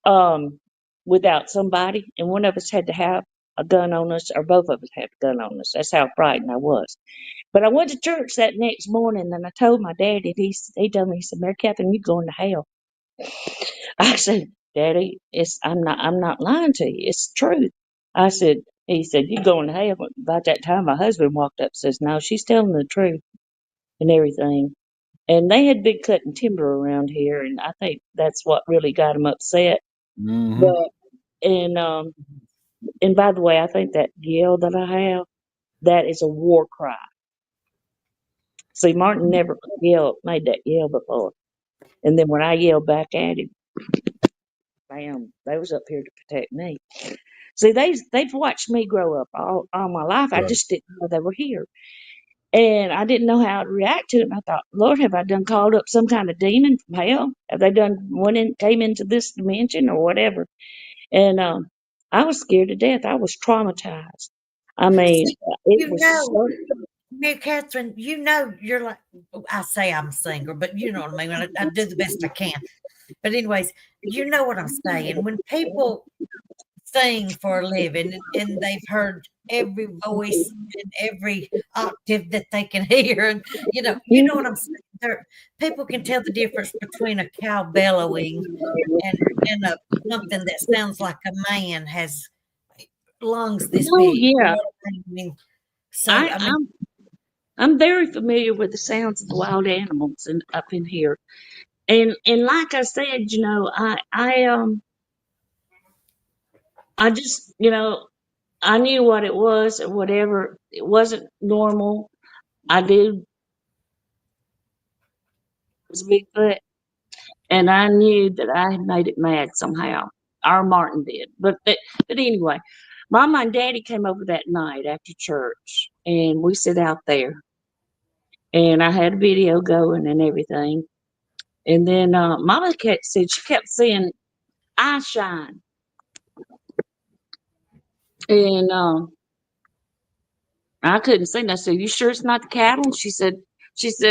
um, without somebody, and one of us had to have a gun on us, or both of us had a gun on us. That's how frightened I was. But I went to church that next morning, and I told my daddy. He told me, he said, "Mary Catherine, you're going to hell." I said, "Daddy, I'm not lying to you. It's the truth." I said, he said, "You're going to hell." But by that time, my husband walked up and says, "No, she's telling the truth and everything." And they had been cutting timber around here, and I think that's what really got them upset. Mm-hmm. But and and by the way, I think that yell that I have, that is a war cry. See, Martin never made that yell before. And then when I yelled back at him, bam, they was up here to protect me. See, they've watched me grow up all my life. I Right. just didn't know they were here. And I didn't know how to react to them. I thought, Lord, have I done called up some kind of demon from hell? Have they came into this dimension or whatever? And I was scared to death. I was traumatized. I mean, it You was know, so. Mary Catherine, you're like, I say I'm single, but you know what I mean. I do the best I can. But anyways, you know what I'm saying. When people sing for a living and they've heard every voice and every octave that they can hear, and you know what I'm saying. People can tell the difference between a cow bellowing and a something that sounds like a man has lungs this Oh big. You yeah, know what I mean? So I, I mean, I'm I'm very familiar with the sounds of the wild animals up in here. And like I said, I just, I knew what it was or whatever. It wasn't normal. I did was Bigfoot, and I knew that I had made it mad somehow. Our Martin did, but anyway, Mama and Daddy came over that night after church, and we sit out there, and I had a video going and everything, and then Mama said she kept seeing eye shine, and I couldn't see. And I said, "You sure it's not the cattle?" She said,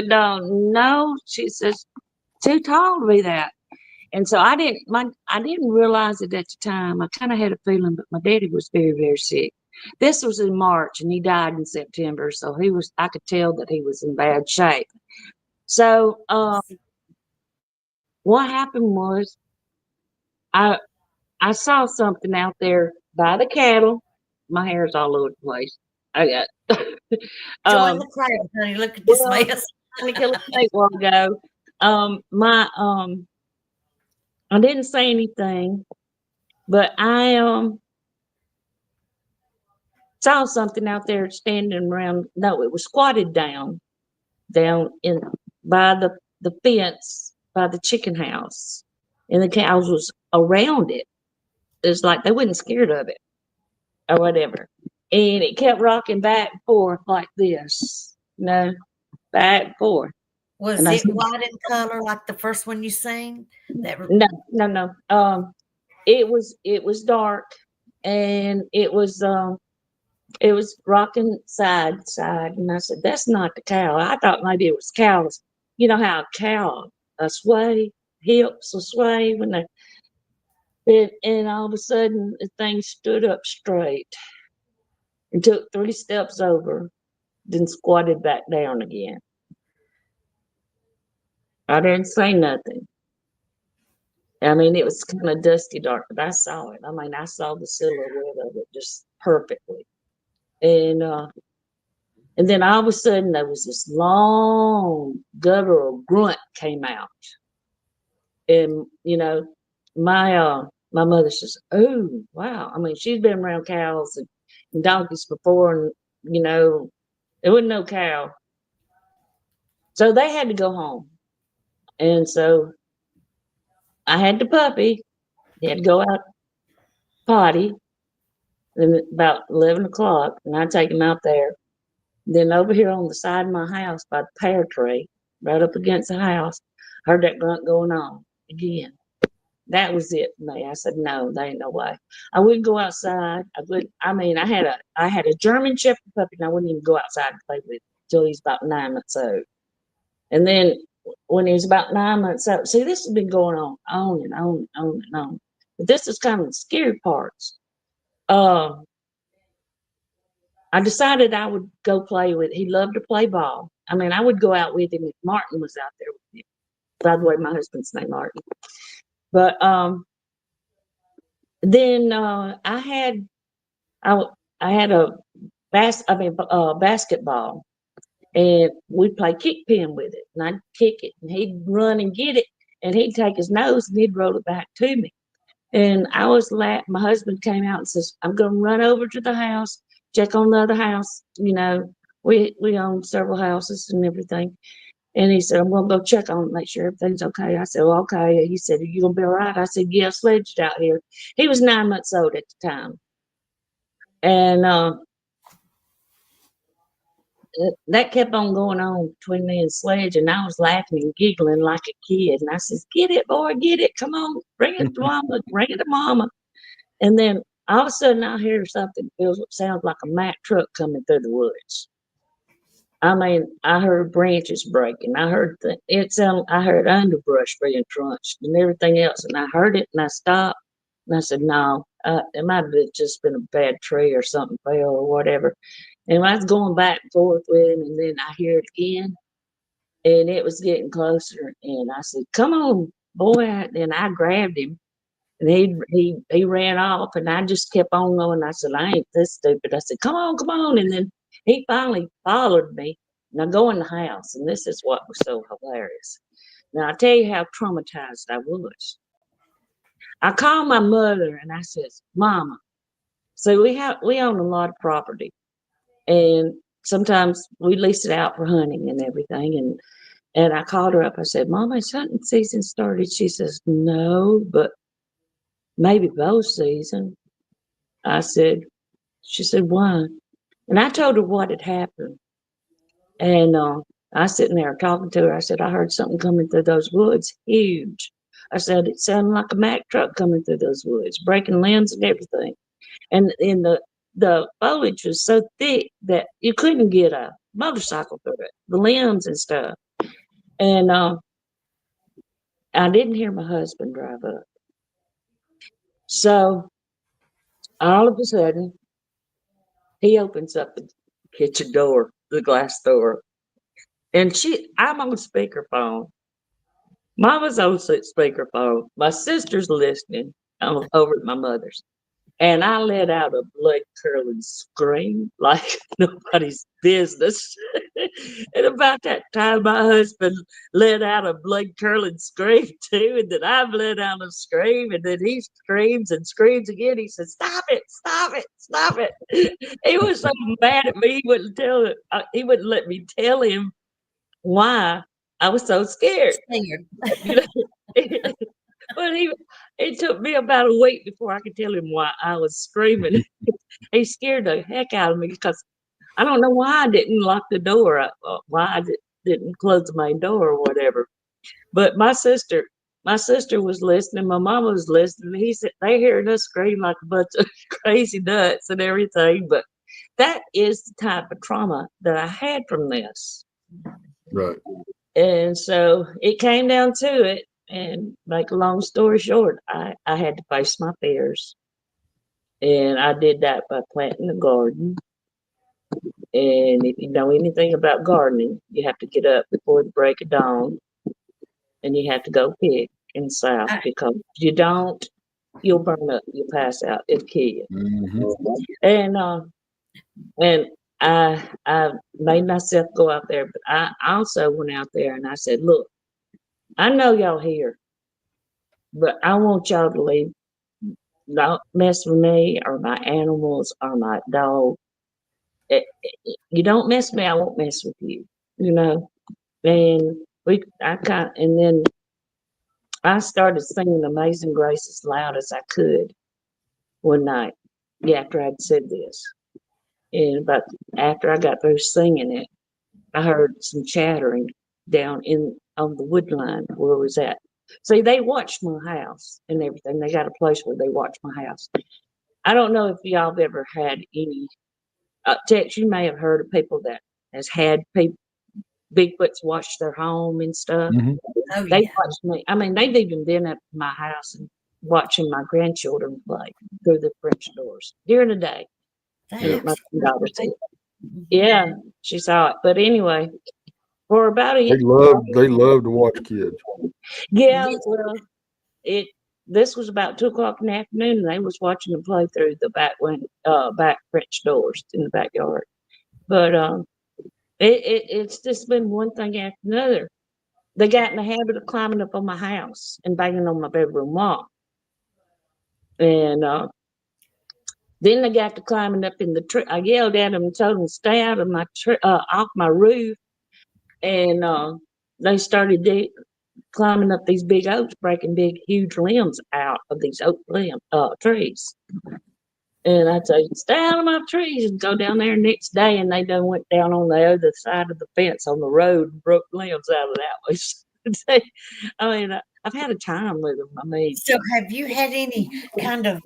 no. She says, "Too tall to be that." And so I didn't realize it at the time. I kind of had a feeling, but my daddy was very, very sick. This was in March, and he died in September. So I could tell that he was in bad shape. So what happened was, I I saw something out there by the cattle. My hair's all over the place. I got join the um crowd, honey. Look at this well, mess. let me kill a snake while ago. My I didn't say anything, but I saw something out there standing around. No, it was squatted down in by the fence by the chicken house, and the cows was around it. It's like they wasn't scared of it or whatever, and it kept rocking back and forth like this, back and forth. Was And I it said, white in color like the first one you seen? That no, no, no. It was dark, and it was rocking side to side, and I said, "That's not the cow." I thought maybe it was cows. You know how a cow sway, hips will sway when and all of a sudden the thing stood up straight and took 3 steps over, then squatted back down again. I didn't say nothing. I mean, it was kind of dusty dark, but I saw it. I mean, I saw the silhouette of it just perfectly. And And then all of a sudden there was this long guttural grunt came out. And, you know, my mother says, "Oh, wow." I mean, she's been around cows and donkeys before, and, you know, there wasn't no cow. So they had to go home. And so I had the puppy. He had to go out potty and about 11 o'clock, and I take him out there. Then over here on the side of my house by the pear tree, right up against the house, heard that grunt going on again. That was it for me. I said, no, there ain't no way. I wouldn't go outside. I had a German Shepherd puppy, and I wouldn't even go outside and play with him until he was about 9 months old. And then when he was about 9 months old, see, this has been going on and on and on and on. But this is kind of the scary parts. I decided I would go play with. He loved to play ball. I mean, I would go out with him if Martin was out there with him. By the way, my husband's name Martin. But then I had a basketball, and we'd play kick pin with it, and I'd kick it, and he'd run and get it, and he'd take his nose and he'd roll it back to me. And I was my husband came out and says, "I'm going to run over to the house, check on the other house. You know, we own several houses and everything." And he said, "I'm going to go check on it, make sure everything's okay." I said, "Well, okay." He said, "Are you going to be all right?" I said, "Yeah, Sledge's out here." He was 9 months old at the time. And that kept on going on between me and Sledge, and I was laughing and giggling like a kid. And I says, "Get it, boy, get it. Come on, bring it to mama, bring it to mama." And then all of a sudden I hear something sounds like a Mack truck coming through the woods. I mean, I heard branches breaking. I heard I heard underbrush being crunched and everything else. And I heard it and I stopped and I said, "No, it might have just been a bad tree or something fell or whatever." And I was going back and forth with him, and then I hear it again, and it was getting closer. And I said, "Come on, boy!" And I grabbed him, and he ran off, and I just kept on going. I said, "I ain't this stupid." I said, "Come on, come on!" And then he finally followed me. And I go in the house, and this is what was so hilarious. Now I tell you how traumatized I was. I called my mother, and I says, "Mama." So we own a lot of property, and sometimes we lease it out for hunting and everything. And I called her up. I said, "Mama, has hunting season started?" She says, "No, but maybe bow season." She said, "Why?" And I told her what had happened. And I was sitting there talking to her. I said, "I heard something coming through those woods, huge." I said, "It sounded like a Mack truck coming through those woods, breaking limbs and everything." And in the foliage was so thick that you couldn't get a motorcycle through it, the limbs and stuff. And I didn't hear my husband drive up. So all of a sudden, he opens up the kitchen door, the glass door, and I'm on speakerphone. Mama's on speakerphone. My sister's listening. I'm over at my mother's. And I let out a blood curdling scream like nobody's business. And about that time, my husband let out a blood curdling scream too. And then I've let out a scream. And then he screams and screams again. He says, "Stop it, stop it, stop it." He was so mad at me. He wouldn't let me tell him why I was so scared. You know? But it took me about a week before I could tell him why I was screaming. He scared the heck out of me because I don't know why I didn't lock the door, why I didn't close the main door or whatever. But my sister was listening. My mama was listening. He said they hearing us scream like a bunch of crazy nuts and everything. But that is the type of trauma that I had from this. Right. And so it came down to it. And make a long story short, I had to face my fears. And I did that by planting a garden. And if you know anything about gardening, you have to get up before the break of dawn and you have to go pick in the South, because if you don't, you'll burn up, you'll pass out, it'll kill you. Mm-hmm. And I made myself go out there, but I also went out there and I said, look, I know y'all here, but I want y'all to leave. Don't mess with me or my animals or my dog. You don't mess with me, I won't mess with you. You know. And and then I started singing Amazing Grace as loud as I could one night. Yeah, after I'd said this, and about after I got through singing it, I heard some chattering down in on the wood line where it was at. See, they watched my house and everything. They got a place where they watch my house. I don't know if y'all have ever had any Tex. You may have heard of people that has had people Bigfoots watch their home and stuff. Mhm. Oh, They yeah. watched me. I mean, they've even been up to my house and watching my grandchildren play through the French doors during the day. Yeah. And my That's daughter said, great. Mhm. yeah, she saw it. But anyway, for about They love to watch kids. yeah, Yes. well, it this was about 2 o'clock in the afternoon, and they was watching them play through the back French doors in the backyard. But it's just been one thing after another. They got in the habit of climbing up on my house and banging on my bedroom wall, and then they got to climbing up in the tree. I yelled at them and told them to stay out of off my roof, and they started climbing up these big oaks, breaking big, huge limbs out of these trees. And I'd say, stay out of my trees and go down there next day. And they done went down on the other side of the fence on the road and broke limbs out of that way. I mean, I've had a time with them. I mean, So, have you had any kind of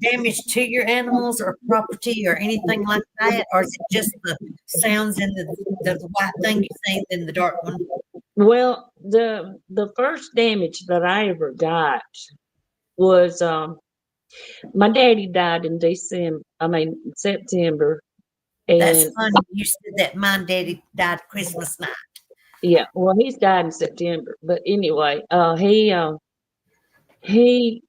damage to your animals or property or anything like that? Or is it just the sounds and the white thing you seen in the dark one? well, the first damage that I ever got was my daddy died in September. That's And funny. You said that my daddy died Christmas night. yeah, well, he's died in September. But anyway, he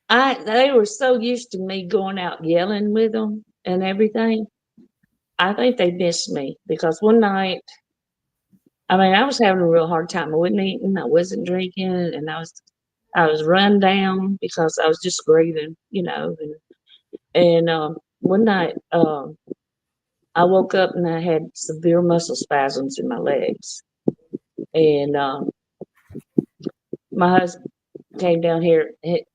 they were so used to me going out yelling with them and everything. I think they missed me because one night, I mean, I was having a real hard time. I wasn't eating, I wasn't drinking, and I was run down because I was just grieving, you know. And one night, I woke up and I had severe muscle spasms in my legs, and my husband came down here.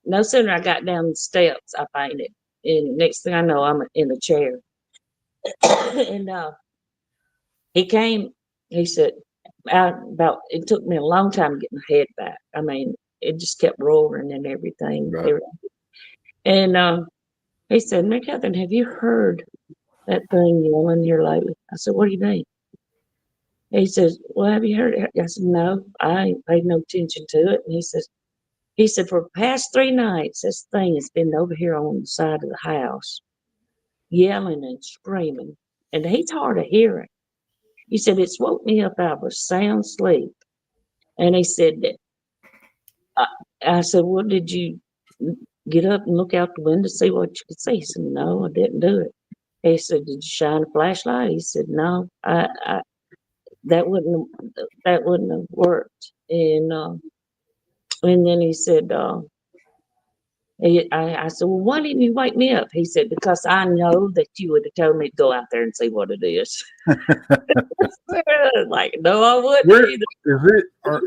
No sooner I got down the steps, I fainted, and next thing I know, I'm in a chair. And he came. He said, It took me a long time to get my head back. I mean, it just kept roaring and everything. Right. And he said, Mary Catherine, have you heard that thing yelling here lately? I said, what do you mean? He says, well, have you heard it? I said, no, I ain't paid no attention to it. And he said, for the past 3 nights, this thing has been over here on the side of the house, yelling and screaming. And he's hard of hearing. He said, it's woke me up out of a sound sleep. And he said that I said, well, did you get up and look out the window to see what you could see? He said, no, I didn't do it. He said, did you shine a flashlight? He said, no, that wouldn't have worked. And then he said, I said, well, why didn't you wake me up? He said, because I know that you would have told me to go out there and see what it is. Like, no, I wouldn't Where either. is it? Or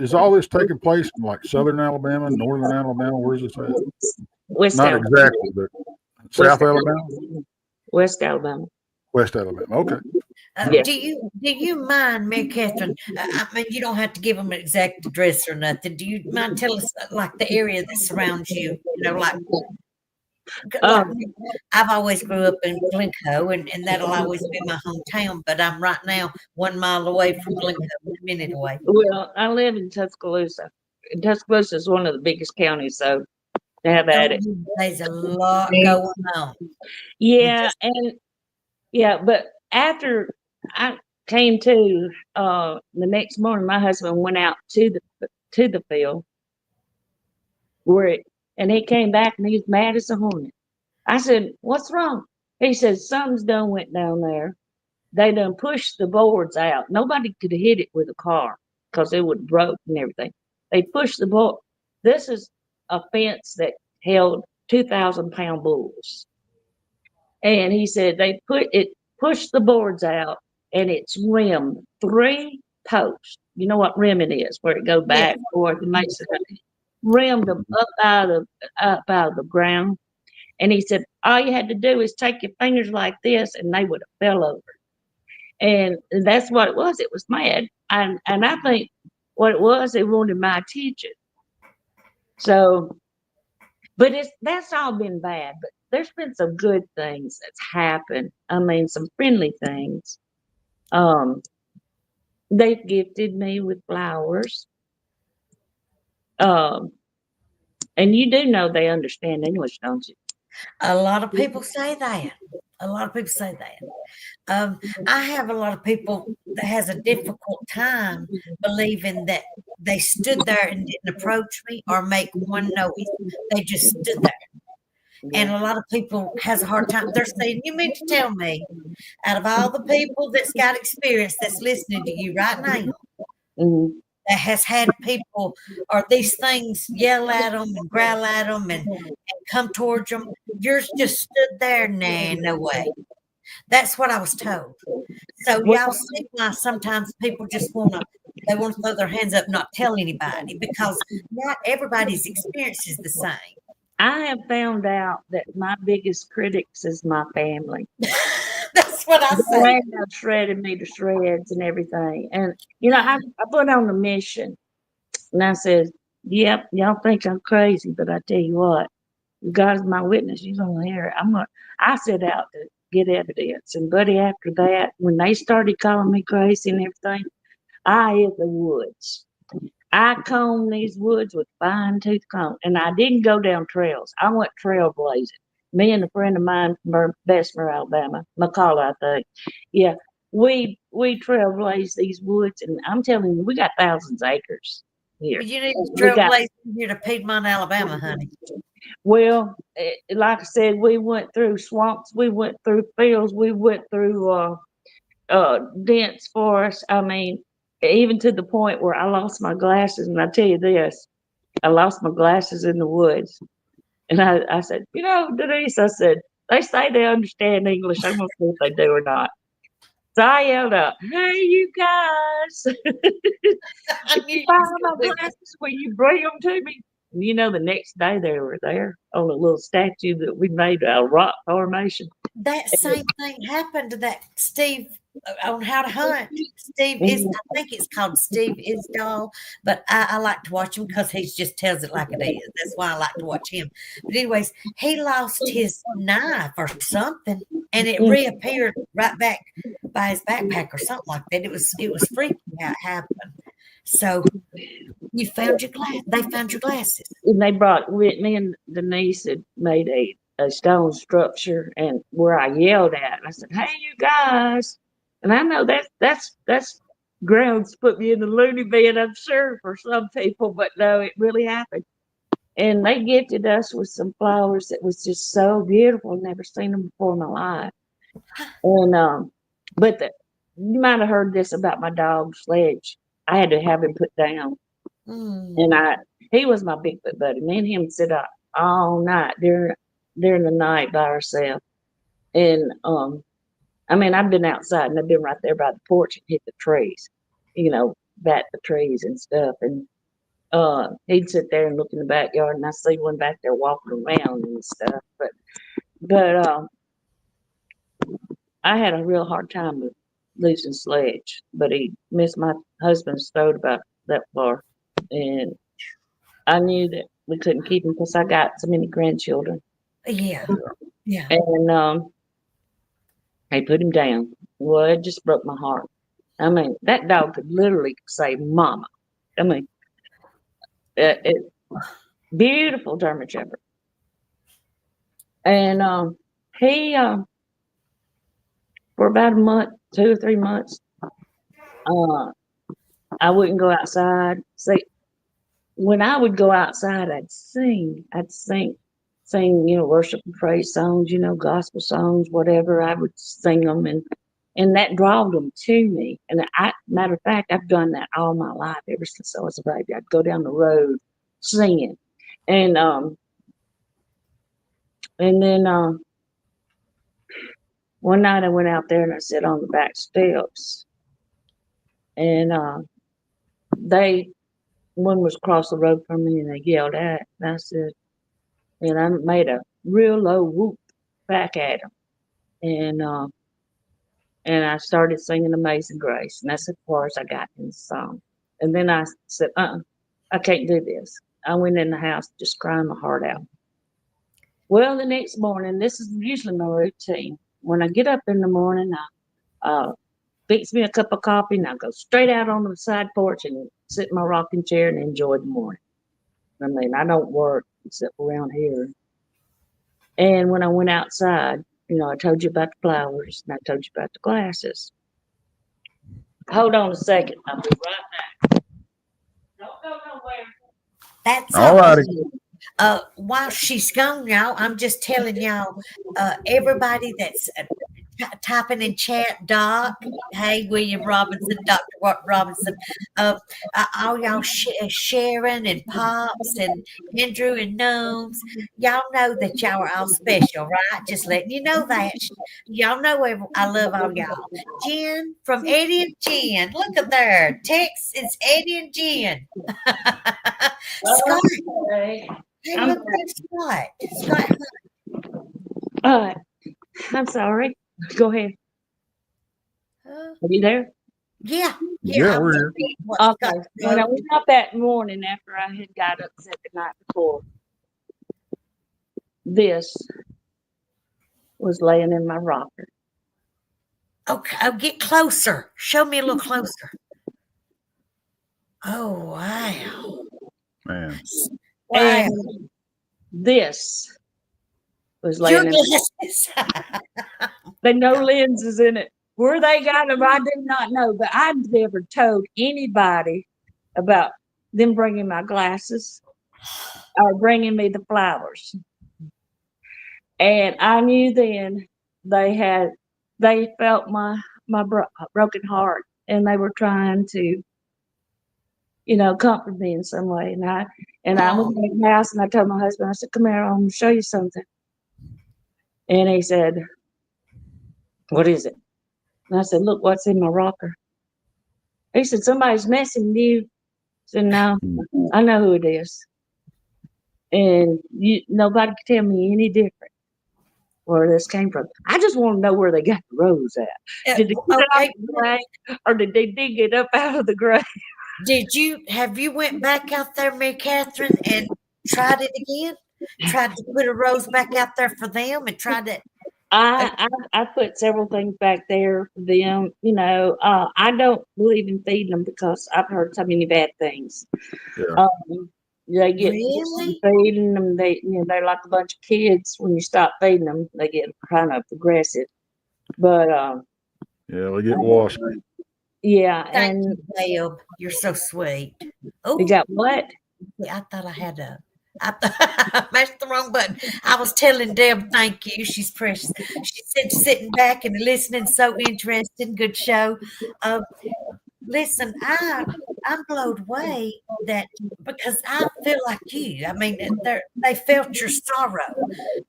is all this taking place in like southern Alabama, northern Alabama? Where's this at? West Not Alabama. exactly, but West South Alabama, West Alabama. West Alabama. Okay. Yeah. Do you mind, Mary Catherine? I mean, you don't have to give them an exact address or nothing. Do you mind tell us like the area that surrounds you? You know, like Um, I've always grew up in Glencoe, and that'll always be my hometown. But I'm right now 1 mile away from Glencoe, a minute away. well, I live in Tuscaloosa. And Tuscaloosa is one of the biggest counties, so have at it. There's a lot going on. Yeah, and yeah, but after I came to, the next morning, my husband went out to the field where and he came back and he was mad as a hornet. I said, "What's wrong?" He says something's done went down there. They done pushed the boards out. Nobody could hit it with a car because it would have broke and everything. They pushed the board. This is a fence that held 2,000-pound bulls. And he said they pushed the boards out, and it's rimmed 3 posts. You know what rimming is, where it goes back and forth and makes it rimmed them up out of the ground. And he said all you had to do is take your fingers like this, and they would have fell over. And that's what it was. It was mad, and I think what it was, they wanted my attention. So, but that's all been bad. But there's been some good things that's happened. I mean, some friendly things. They've gifted me with flowers. Um, and you do know they understand English, don't you? A lot of people say that. A lot of people say that. I have a lot of people that has a difficult time believing that they stood there and didn't approach me or make one noise. They just stood there. And a lot of people has a hard time. They're saying, you mean to tell me, out of all the people that's got experience that's listening to you right now, Mm-hmm. that has had people or these things yell at them and growl at them and come towards them, yours just stood there. Nah, no way. That's what I was told. So y'all see why sometimes people just they want to throw their hands up, not tell anybody, because not everybody's experience is the same. I have found out that my biggest critics is my family. That's what I say. They have shredded me to shreds and everything. And, I put on a mission. And I said, yep, y'all think I'm crazy, but I tell you what, God is my witness. You're going to hear it. I set out to get evidence. And, buddy, after that, when they started calling me crazy and everything, I hit the woods. I combed these woods with fine tooth comb, and I didn't go down trails. I went trailblazing. Me and a friend of mine from Bessemer, Alabama, McCullough, I think. Yeah, we trailblazed these woods, and I'm telling you, we got thousands of acres here. Well, you need to trailblaze here to Piedmont, Alabama, honey. Well, like I said, we went through swamps, we went through fields, we went through dense forest. I mean, even to the point where I lost my glasses. And I tell you this, I lost my glasses in the woods. And I said, Denise, I said, they say they understand English. I'm going to see if they do or not. So I yelled out, hey, you guys, if you find my glasses, will you bring them to me? And the next day they were there on a little statue that we made out of rock formation. That same thing happened to that Steve on How to Hunt. Steve is, I think it's called Steve Isdall, but I like to watch him because he just tells it like it is. That's why I like to watch him. But anyways, he lost his knife or something, and it reappeared right back by his backpack or something like that. It was freaky how it happened. So you found your they found your glasses. And they brought me and Denise had made a stone structure, and where I yelled at, I said, hey, you guys. And I know that's grounds to put me in the loony bin, I'm sure, for some people, but no, it really happened. And they gifted us with some flowers that was just so beautiful. Never seen them before in my life. And but you might have heard this about my dog Sledge. I had to have him put down. And he was my Bigfoot buddy. Me and him sit up all night during the night by ourselves. And I mean, I've been outside and I've been right there by the porch and hit the trees, bat the trees and stuff. And he'd sit there and look in the backyard, and I see one back there walking around and stuff. But I had a real hard time with losing Sledge, but he missed my husband's throat about that far. And I knew that we couldn't keep him because I got so many grandchildren. Yeah. And they put him down. Well, it just broke my heart. I mean, that dog could literally say mama. I mean, beautiful German Shepherd. And he, for about a month, 2 or 3 months, I wouldn't go outside. See, when I would go outside, I'd sing sing, worship and praise songs, gospel songs, whatever. I would sing them, and that drawed them to me. And matter of fact, I've done that all my life ever since I was a baby. I'd go down the road singing, and then one night I went out there and I sat on the back steps, and one was across the road from me, and they yelled at, and I said, and I made a real low whoop back at them, and I started singing Amazing Grace, and that's as far as I got in the song. And then I said, I can't do this. I went in the house just crying my heart out. Well, the next morning, this is usually my routine. When I get up in the morning, I fix me a cup of coffee, and I go straight out on the side porch and sit in my rocking chair and enjoy the morning. I mean, I don't work except around here. And when I went outside, I told you about the flowers and I told you about the glasses. Hold on a second. I'll be right back. Don't go nowhere. That's All all. righty. While she's gone, y'all, I'm just telling y'all, everybody that's typing in chat, Doc, hey, William Robinson, Dr. Robinson, all y'all, Sharon and Pops and Andrew and Gnomes, y'all know that y'all are all special, right? Just letting you know that. Y'all know I love all y'all. Jen from Eddie and Jen, look at there. Tex, it's Eddie and Jen. Scott. Okay. Hey, look at Scott. Scott. I'm sorry. Go ahead. Are you there? Yeah. Yeah, we're here. Okay. When I went up that morning after I had got upset the night before, this was laying in my rocker. Okay, I'll get closer. Show me a little closer. Oh, wow. Man. Wow. And this was laying in glasses. There no lenses in it. Where they got them, I did not know. But I've never told anybody about them bringing my glasses or bringing me the flowers. And I knew then they felt my broken heart, and they were trying to, comfort me in some way. And I went in the house and I told my husband, I said, "Come here, I'm gonna show you something." And he said, "What is it?" And I said, "Look, what's in my rocker." He said, "Somebody's messing with you." I said, "No, I know who it is. And nobody can tell me any different where this came from." I just want to know where they got the rose at. Did they get it out of the grave, or did they dig it up out of the grave? Have you went back out there, Mary Catherine, and tried it again? Tried to put a rose back out there for them and tried to. I put several things back there for them. I don't believe in feeding them because I've heard so many bad things. Yeah. They get Really? feeding them. They're like a bunch of kids. When you stop feeding them, they get kind of aggressive. But Yeah, we get washed. yeah, Thank and you, Babe. You're so sweet. Oh, you got what? I thought I had I mashed the wrong button. I was telling Deb, thank you. She's precious. She said sitting back and listening, so interesting. Good show. Listen, I'm blown away that because I feel like you. I mean, they felt your sorrow.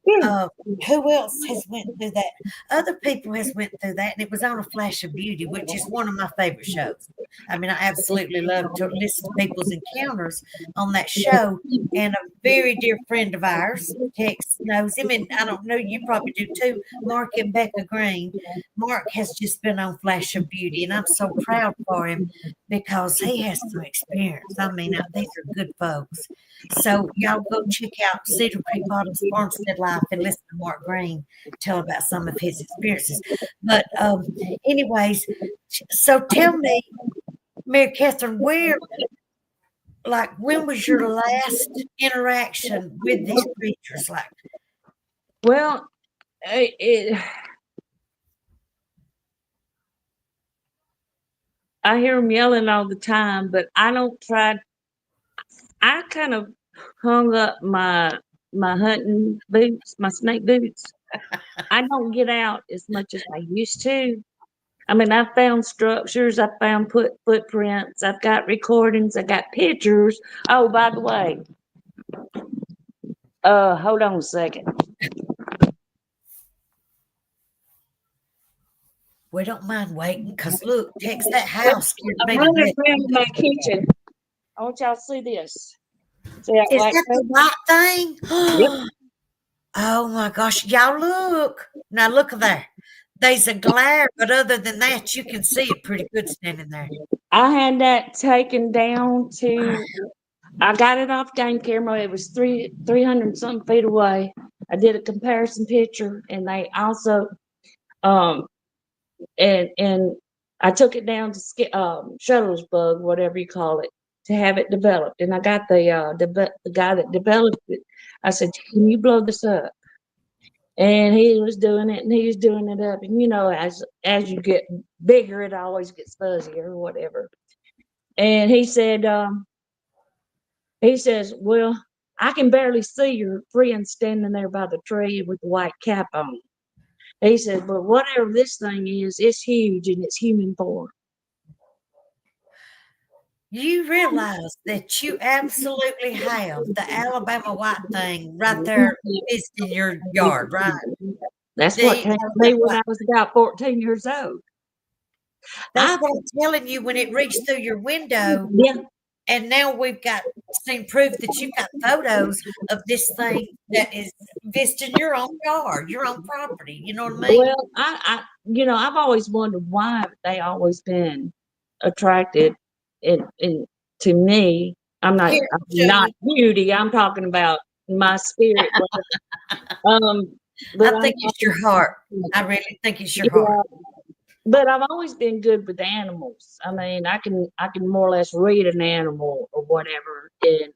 Who else has went through that? Other people has went through that, and it was on A Flash of Beauty, which is one of my favorite shows. I mean, I absolutely love to listen to people's encounters on that show. And a very dear friend of ours, Tex knows him, and I don't know, you probably do too, Mark and Becca Green. Mark has just been on Flash of Beauty, and I'm so proud for him because he has some experience. I mean, these are good folks. So y'all go check out Cedar Creek Bottoms Farmstead Life and listen to Mark Green tell about some of his experiences. But anyways, so tell me, Mary Catherine, when was your last interaction with these creatures? Well, I hear them yelling all the time, but I don't try. I kind of hung up my my hunting boots, my snake boots. I don't get out as much as I used to. I mean, I found structures, I found footprints, I've got recordings, I got pictures. Oh, by the way, hold on a second. We don't mind waiting, because look, Tex, that house scared I'm me to running death. around in my kitchen. I want y'all to see this. See that Is white that the thing? white thing? Yep. Oh my gosh, y'all look. Now look there. There's a glare, but other than that, you can see it pretty good standing there. I had that taken down to. I got it off game camera. It was 300 something feet away. I did a comparison picture, and they also um and I took it down to Shuttlesbug, whatever you call it, to have it developed. And I got the guy that developed it. I said, "Can you blow this up?" And he was doing it, and he was doing it up. And as you get bigger, it always gets fuzzier or whatever. And he says, "Well, I can barely see your friend standing there by the tree with the white cap on." He said, "But whatever this thing is, it's huge and it's human form." You realize that you absolutely have the Alabama white thing right there in your yard, right? That's The what came to me Alabama when white. I was about 14 years old. That's I, what I'm telling you when it reached through your window. yeah, And now we've got seen proof that you've got photos of this thing that is visiting your own yard, your own property. You know what I mean? well, I've always wondered why they always been attracted in to me. I'm Here, show not you. beauty. I'm talking about my spirit. But I think it's your heart. I really think it's your heart. yeah, but I've always been good with animals. I mean, I can more or less read an animal or whatever, and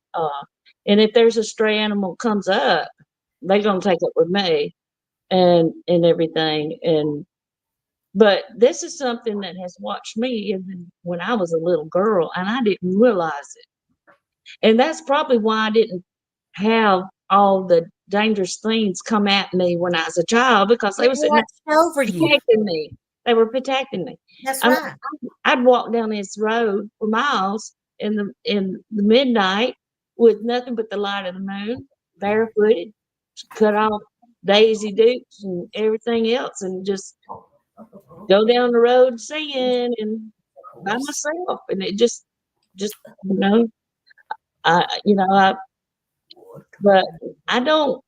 if there's a stray animal comes up, they're gonna take it with me and everything. But this is something that has watched me even when I was a little girl, and I didn't realize it. And that's probably why I didn't have all the dangerous things come at me when I was a child, because they It were sitting there watched over you. protecting me. They were protecting me. That's I mean, right. I'd walk down this road for miles in the midnight with nothing but the light of the moon, barefooted, cut off Daisy Dukes and everything else, and just go down the road singing and by myself. And it just you know, I but I don't,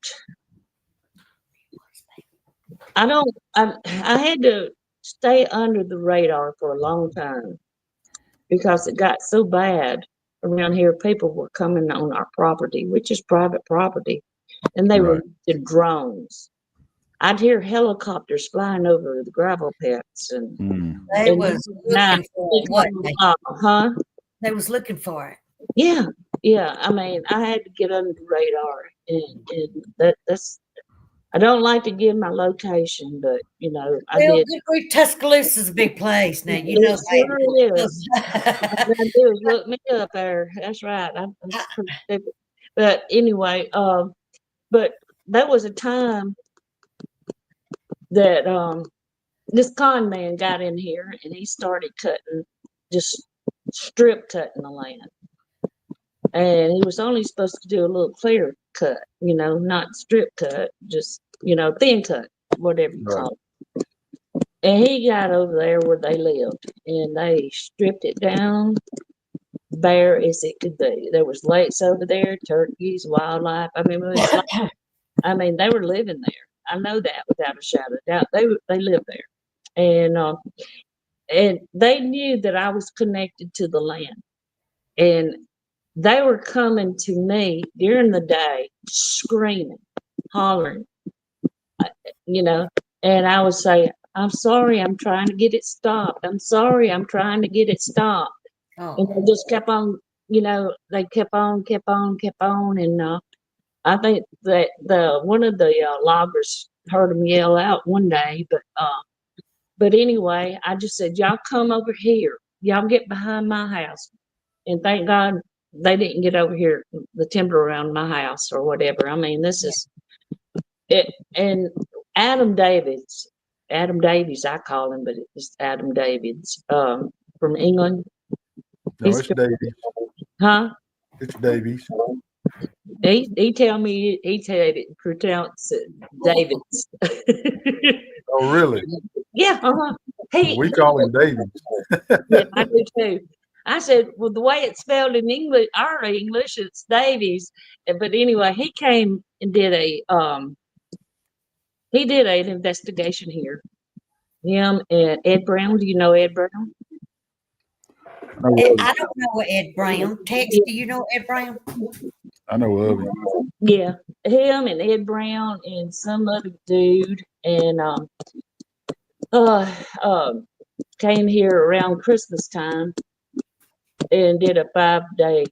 I had to stay under the radar for a long time because it got so bad around here. People were coming on our property, which is private property, and they were Right. using drones. I'd hear helicopters flying over the gravel pits Mm. They and was now, looking for it, wasn't they? huh? They was looking for it. Yeah, yeah. I mean, I had to get under the radar, and that's. I don't like to give my location, but I Well, did. good grief, Tuscaloosa's a big place now. You know It sure is. All I that. gotta do is look me up there. That's right. I'm pretty stupid. But anyway, but there was a time that this con man got in here and he started cutting, just strip cutting the land. And he was only supposed to do a little clear cut, not strip cut, just, thin cut, whatever you Right. call it. And he got over there where they lived and they stripped it down bare as it could be. There was lakes over there, turkeys, wildlife. I mean, they were living there. I know that without a shadow of doubt. They lived there. And they knew that I was connected to the land. And they were coming to me during the day, screaming, hollering, you know, and I would say, "I'm sorry, I'm trying to get it stopped. I'm sorry, I'm trying to get it stopped." And Oh, they just kept on, they kept on, kept on, kept on. And I think that one of the loggers heard them yell out one day, but anyway, I just said, "Y'all come over here. Y'all get behind my house." And thank God they didn't get over here the timber around my house or whatever. I mean, this is it. And Adam Davies, I call him, but it's Adam Davies, from England. No, it's Davies. Huh? It's Davies. He tell me he said it pronounce it Davids. Oh, really? Yeah, We call him Davies. Yeah, I do too. I said, well, the way it's spelled in English, our English, it's Davies. But anyway, he came and did an investigation here. Him and Ed Brown. Do you know Ed Brown? I don't know Ed Brown. Tex, do you know Ed Brown? I know of him. Yeah, him and Ed Brown and some other dude, and came here around Christmas time and did a 5-day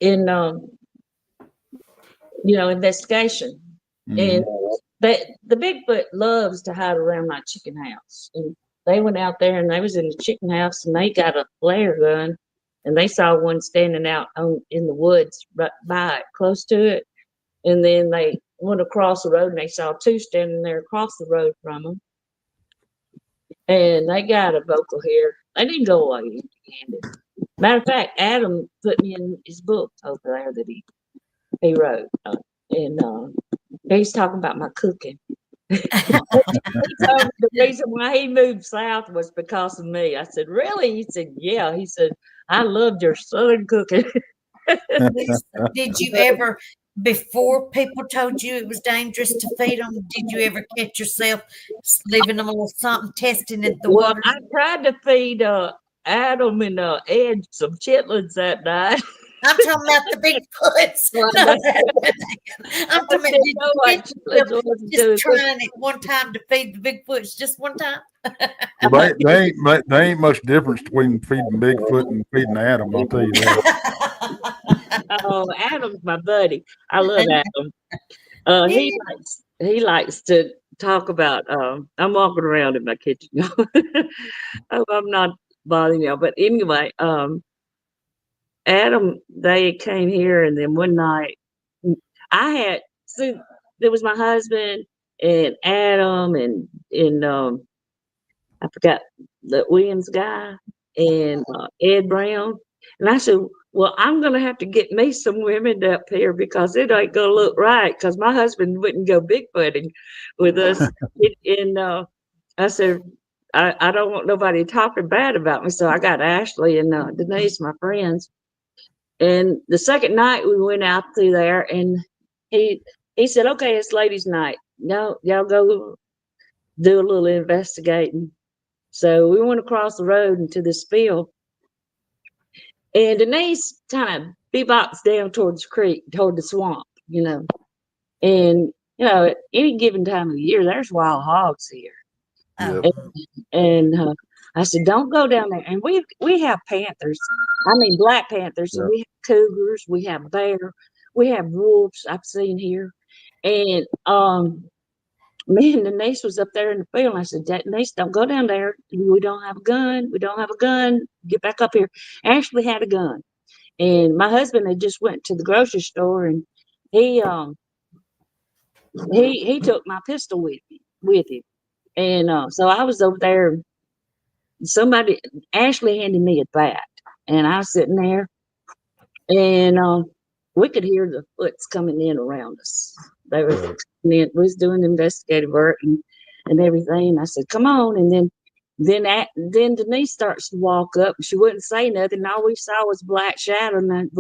in investigation. And the Bigfoot loves to hide around my chicken house. And they went out there and they was in the chicken house and they got a flare gun and they saw one standing out in the woods right by it, close to it. And then they went across the road and they saw two standing there across the road from them. And they got a vocal here. They didn't go away empty-handed. Matter of fact, Adam put me in his book over there that he wrote. And he's talking about my cooking. So the reason why he moved south was because of me. I said, really? He said, yeah. He said, I loved your southern cooking. Did you ever, before people told you it was dangerous to feed them, did you ever catch yourself leaving them a little something, testing the Well, water? I tried to feed Adam and Ed some chitlins that night. I'm talking about the Bigfoots. I'm talking about just trying it one time to feed the Bigfoots, just one time. Well, they ain't much difference between feeding Bigfoot and feeding Adam. I'll tell you that. Oh, Adam's my buddy. I love Adam. He likes to talk about. I'm walking around in my kitchen. I'm not bothering y'all, but anyway, Adam, they came here, and then one night, there was my husband and Adam and I forgot the Williams guy and Ed Brown, and I said, well, I'm gonna have to get me some women up here because it ain't gonna look right because my husband wouldn't go bigfooting with us, and I said. I don't want nobody talking bad about me, so I got Ashley and Denise, my friends. And the second night we went out through there, and he said, "Okay, it's ladies' night. No, y'all go do a little investigating." So we went across the road into this field, and Denise kind of bebops down towards the creek, toward the swamp, And at any given time of the year, there's wild hogs here. Oh. And I said, don't go down there. And we have panthers. I mean, black panthers. And we have cougars. We have bear. We have wolves I've seen here. And me and Denise was up there in the field. And I said, Denise, don't go down there. We don't have a gun. We don't have a gun. Get back up here. Ashley had a gun. And my husband had just went to the grocery store and he took my pistol with him. And so I was over there. Ashley handed me a bat, and I was sitting there, and we could hear the foots coming in around us. They were coming in. We was doing investigative work and everything. And I said, "Come on!" And then Denise starts to walk up. She wouldn't say nothing. All we saw was black shadow, and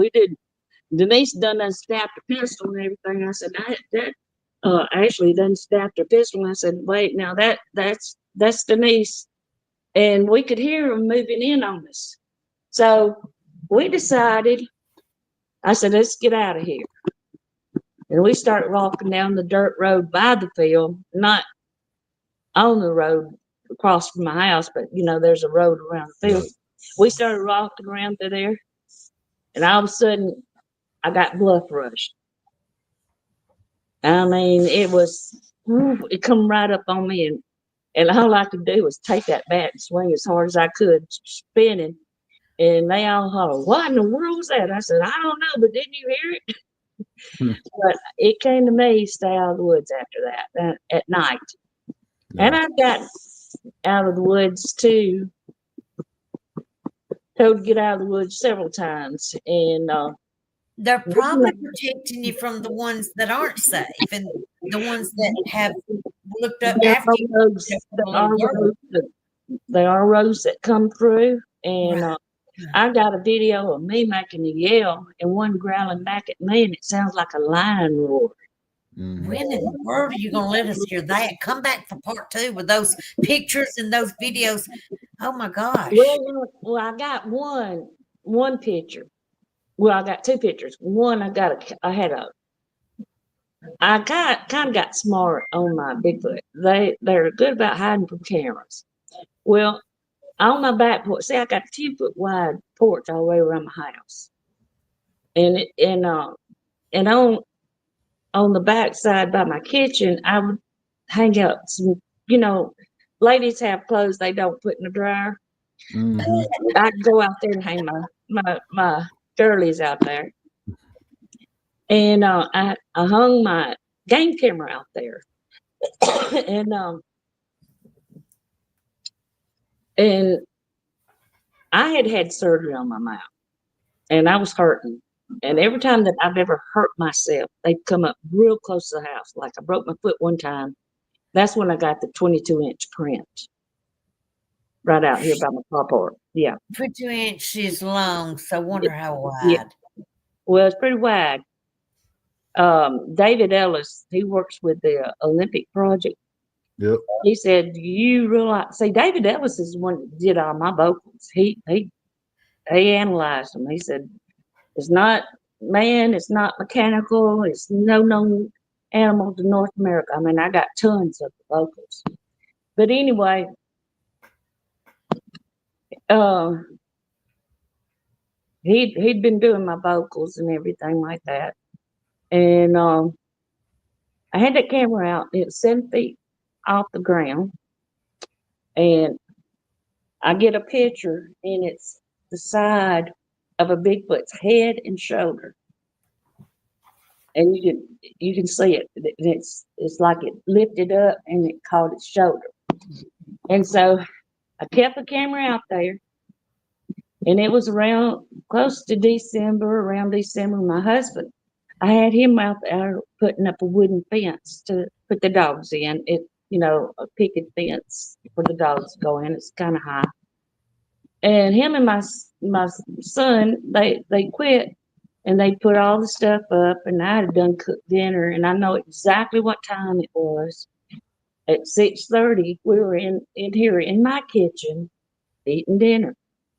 Denise done snapped a pistol and everything. I said, "That Ashley done snapped her pistol." And I said, "Wait, now that's Denise." And we could hear them moving in on us. So we decided, I said, let's get out of here. And we started walking down the dirt road by the field, not on the road across from my house, but there's a road around the field. We started walking around through there, and all of a sudden I got bluff rushed. I mean, it come right up on me, and all I could do was take that bat and swing as hard as I could, spinning. And they all holler, "What in the world was that?" I said, "I don't know, but didn't you hear it?" But it came to me, stay out of the woods after that at night. Yeah. And I got out of the woods too, told to get out of the woods several times. And They're probably protecting you from the ones that aren't safe and the ones that have looked up there after are you. roads, there are roads that come through. And Right. I got a video of me making a yell and one growling back at me, and it sounds like a lion roar. When in the world are you going to let us hear that? Come back for part 2 with those pictures and those videos. Oh my gosh. Well, I got one picture. Well, I got 2 pictures. One, I kind of got smart on my Bigfoot. They're good about hiding from cameras. Well, on my back porch, see, I got a 10-foot wide porch all the way around my house, and on the back side by my kitchen, I would hang out some, ladies have clothes they don't put in the dryer. I go out there and hang my girlies out there, and I hung my game camera out there, and I had surgery on my mouth, and I was hurting. And every time that I've ever hurt myself, they'd come up real close to the house. Like I broke my foot one time. That's when I got the 22-inch print right out here by my carport. Yeah. 22 inches long, so I wonder how Yeah. wide. Well, it's pretty wide. David Ellis, he works with the Olympic Project. Yep. He said, "Do you realize?" See, David Ellis is the one that did all my vocals. He analyzed them. He said, "It's not man. It's not mechanical. It's no known animal to North America." I mean, I got tons of the vocals. But anyway, he'd been doing my vocals and everything like that, and I had that camera out. It was 7 feet off the ground, and I get a picture, and it's the side of a Bigfoot's head and shoulder, and you can see it. It's like it lifted up and it caught its shoulder, and so I kept the camera out there, and it was around close to around December. My husband, I had him out there putting up a wooden fence to put the dogs in. A picket fence for the dogs to go in. It's kind of high. And him and my son, they quit, and they put all the stuff up, and I had done cooked dinner, and I know exactly what time it was. At 6:30, we were in here in my kitchen eating dinner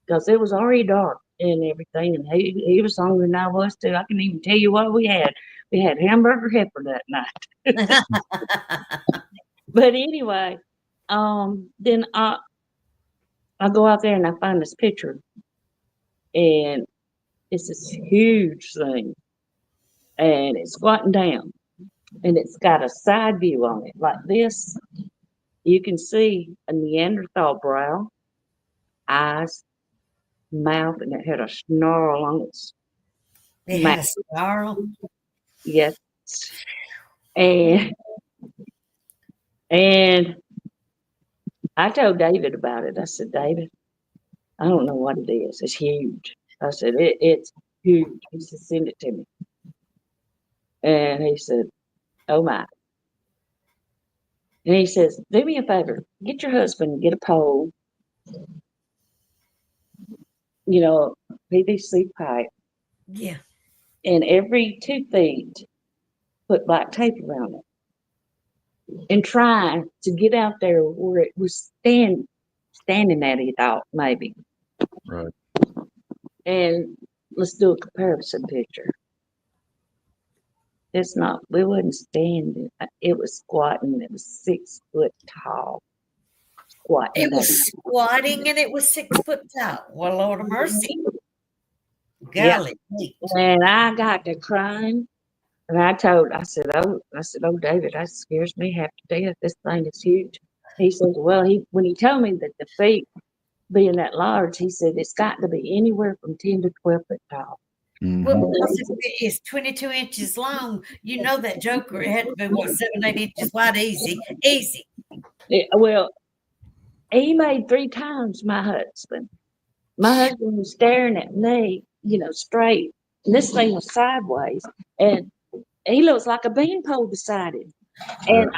because it was already dark and everything, and he was hungry and I was too. I can even tell you what we had. We had hamburger heifer that night. But anyway, then I go out there and I find this picture, and it's this huge thing, and it's squatting down, and it's got a side view on it like this. You can see a Neanderthal brow, eyes, mouth, and it had a snarl on its It mouth. had a snarl. Yes. And I told David about it. I said, "David, I don't know what it is. It's huge." I said, it's huge. He said, "Send it to me." And he said, "Oh my." And he says, "Do me a favor, get your husband, get a pole, PVC pipe, Yeah. and every 2 feet, put black tape around it, and try to get out there where it was standing at," he thought, maybe. Right. "And let's do a comparison picture." We wasn't standing. It was squatting. It was 6 foot tall. Squatting. It was squatting and it was 6 foot tall. Well, Lord of mercy. Yeah. Golly. And I got to crying. And I said, "Oh, David, that scares me half to death. This thing is huge." He said, "Well, when he told me that the feet being that large, he said it's got to be anywhere from 10 to 12 foot tall. Well, Mhm. because if it is 22 inches long, you know that joker had to be, what, 7, 8 inches wide, easy, easy. Well, he made 3 times my husband. My husband was staring at me, straight. And this thing was sideways. And he looks like a beanpole beside him. And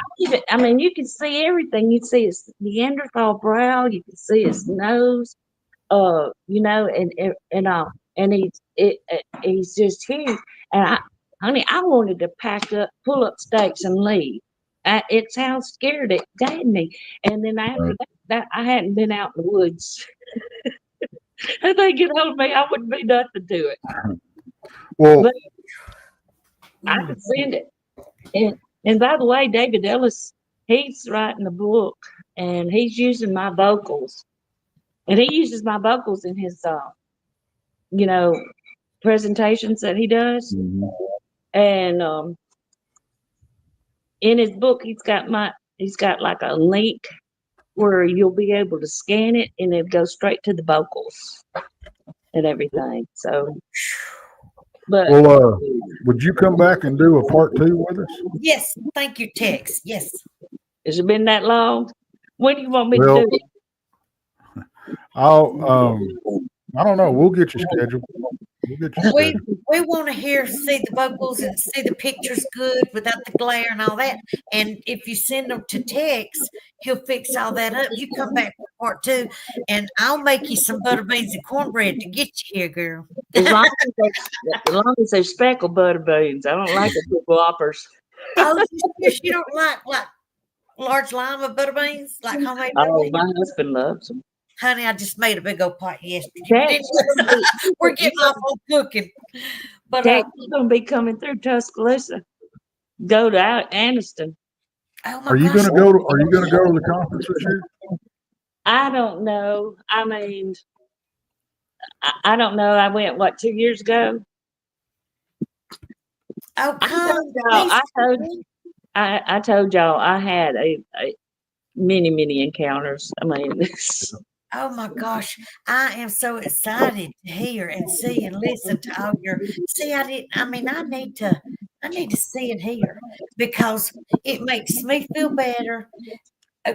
I mean, you can see everything. You see his Neanderthal brow. You can see his nose. And he's just huge. And honey, I wanted to pack up, pull up stakes, and leave. It sounds scared. It got me. And then after that, I hadn't been out in the woods. If they get hold of me, I wouldn't be nothing to it. Well, But I could send it. And by the way, David Ellis, he's writing a book, and he's using my vocals. And he uses my vocals in his, presentations that he does. mhm. And in his book, he's got like a link where you'll be able to scan it, and it goes straight to the vocals and everything. So, but Well, would you come back and do a part 2 with us? Yes, thank you, Tex. Yes. has it been that long? When do you want me Well, to do it? I'll I don't know. We'll get you scheduled. We'll get you We scheduled. we want to see the vocals and see the pictures good without the glare and all that. And if you send them to Tex, he'll fix all that up. You come back for part 2, and I'll make you some butter beans and cornbread to get you here, girl. As long as they're speckled butter beans. I don't like the big whoppers. Oh, you don't like large lima butter beans, like homemade butter Oh, beans? my husband loves them. Honey, I just made a big old pot yesterday. We're getting off on cooking. But Tex, you're going to be coming through Tuscaloosa. Go to Anniston. oh my Are you gosh, going to go to? Are you going to go to the conference this year? I don't know. I mean, I don't know. I went, 2 years ago? oh I come, told y'all, please. I told y'all I had a many encounters. I mean, Oh my gosh, I am so excited to hear and see and listen to all your. See, I need to see and hear, because it makes me feel better.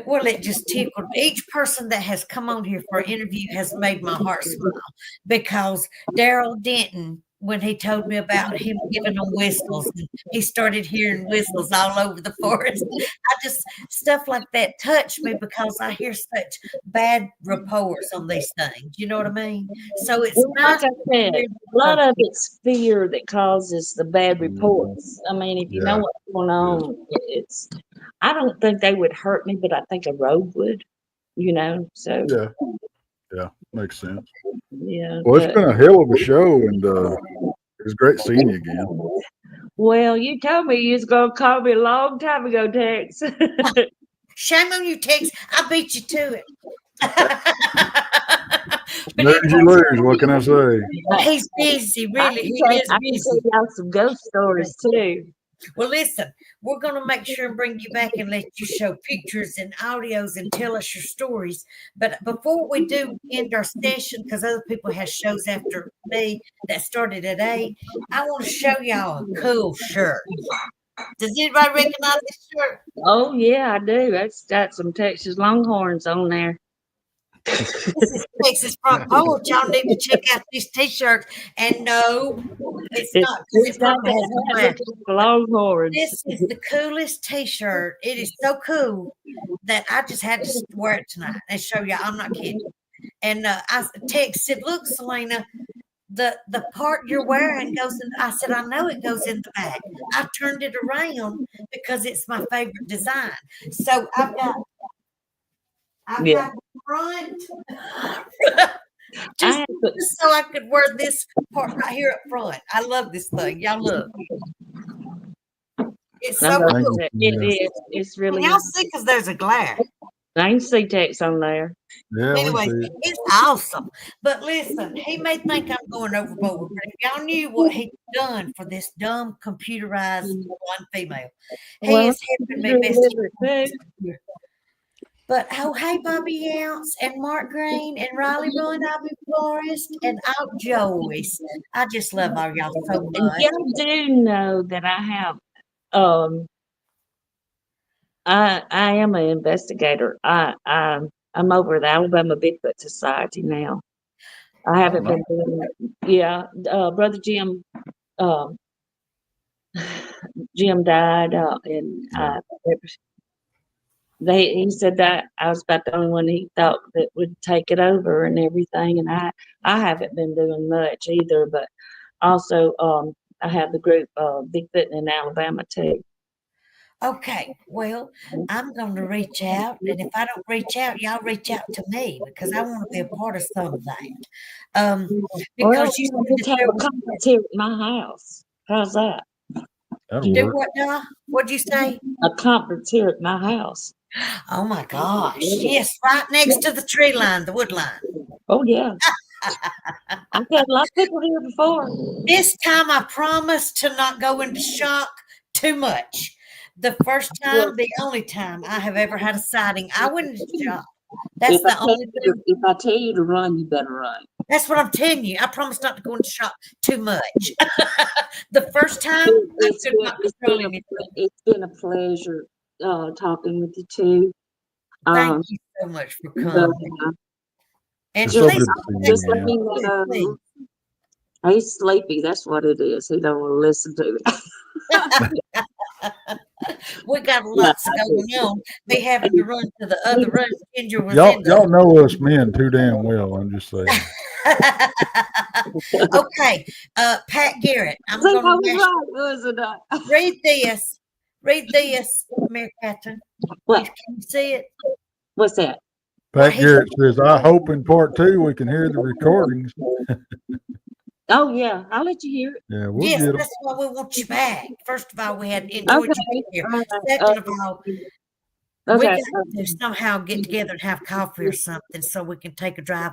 Well, it just tickled. Each person that has come on here for an interview has made my heart smile, because Daryl Denton, when he told me about him giving them whistles, and he started hearing whistles all over the forest. Stuff like that touched me, because I hear such bad reports on these things. You know what I mean? So it's like nice. I said, a lot of it's fear that causes the bad reports. I mean, if you know Yeah. what's going on, it's. I don't think they would hurt me, but I think a road would. So Yeah. Yeah. Makes sense. yeah. Well, it's But, been a hell of a show, and it's great seeing you again. well, you told me you was gonna call me a long time ago, Tex. Shame on you, Tex. I beat you to it. But Lose you anyway, lose. What can I say? he's busy, I really. can He tell, is I can busy. tell y'all some ghost stories too. Well, listen, we're going to make sure and bring you back and let you show pictures and audios and tell us your stories. But before we do end our session, because other people have shows after me that started at 8, I want to show y'all a cool shirt. Does anybody recognize this shirt? Oh yeah, I do. That's got some Texas Longhorns on there. This is Texas Front Porch. Y'all need to check out these T-shirts. And no, it's not, because it probably has a flag. Longhorns. This is the coolest T-shirt. It is so cool that I just had to wear it tonight and show you. I'm not kidding. And Tex said, "Look, Celena, the part you're wearing goes in." I said, "I know it goes in the back." I turned it around because it's my favorite design. So I've got the front. just so I could wear this part right here up front. I love this thing. Y'all look. It's so cool. It is. It's really. Y'all see, because there's a glare. I can see Tex on there. Yeah. Anyway, it's awesome. But listen, he may think I'm going overboard, but if y'all knew what he's done for this dumb computerized blind female, he is helping me best. But oh, hey, Bobby Younts and Mark Green and Riley Rowan, Ivy Forest, and Out Joyce. I just love all y'all so And much. y'all do know that I have I am an investigator. I'm over the Alabama Bigfoot Society now. I haven't been doing it. Yeah, brother uh, Jim died, and he said that I was about the only one he thought that would take it over and everything. And I haven't been doing much either, but also I have the group Bigfoot in Alabama too. Okay, well, I'm going to reach out, and if I don't reach out, y'all reach out to me because I want to be a part of some of that. Well, Because you I said just that have there a was conference here at my house. How's that? That'll do work. what now? What'd you say? A conference here at my house. Oh my gosh! Yes, right next to the tree line, the wood line. Oh yeah, I've had a lot of people here before. This time, I promise to not go into shock too much. The first Well, time, the only time I have ever had a sighting, I went into shock. That's the only thing. if I tell you to run, you better run. That's what I'm telling you. I promise not to go into shock too much. The first time, I It's could been not control anything. it's been a pleasure talking with you too. Thank Um, you so much for but, coming. And It's so please good to see you, just let man. me please. know. He's sleepy. That's what it is. He don't want to listen to it. We got No, lots going on. Me having to run to the other room. Ginger was Y'all, in y'all know us men too damn well. I'm just saying. there. Okay, Pat Garrett. I'm see, I going to was right, wasn't I? read this. Read this, Mary Catherine. What? Can you see it? What's that? What Pat he Garrett says, I hope in part two we can hear the recordings. Oh yeah, I'll let you hear it. Yeah, we'll Yes, get them. that's why we want you back. First of all, we had enjoyed you being here. All right. Second of all, we Okay. got to somehow get together and have coffee or something so we can take a drive.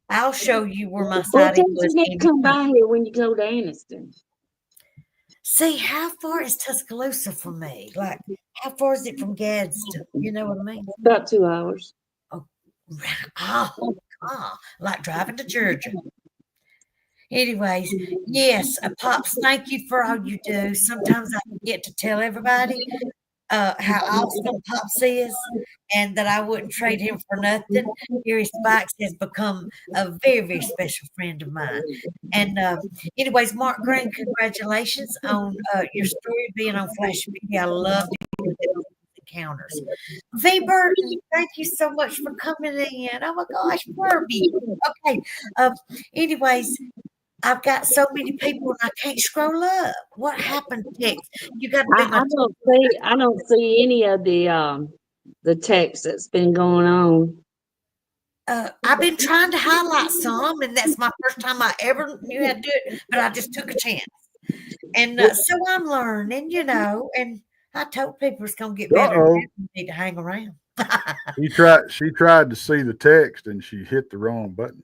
I'll show you where my Well, sighting tell you was. need to come by here when you go to Anniston. See, how far is Tuscaloosa from me? Like, how far is it from Gadsden? You know what I mean? About 2 hours. Oh, like driving to Georgia. Anyways, yes, Pops, thank you for all you do. Sometimes I forget to tell everybody how awesome Pops is and that I wouldn't trade him for nothing. Gary Spikes has become a very, very special friend of mine. And anyways, Mark Green, congratulations on your story being on Flash Media. I loved it. Encounters. V Burton, thank you so much for coming in. Oh my gosh, Furby. Okay. Anyways, I've got so many people and I can't scroll up. What happened, Tex? You got to be my I don't see any of the text that's been going on. I've been trying to highlight some, and that's my first time I ever knew how to do it, but I just took a chance. And so I'm learning, and I told people it's going to get better. Uh-oh. You need to hang around. She tried to see the text and she hit the wrong button.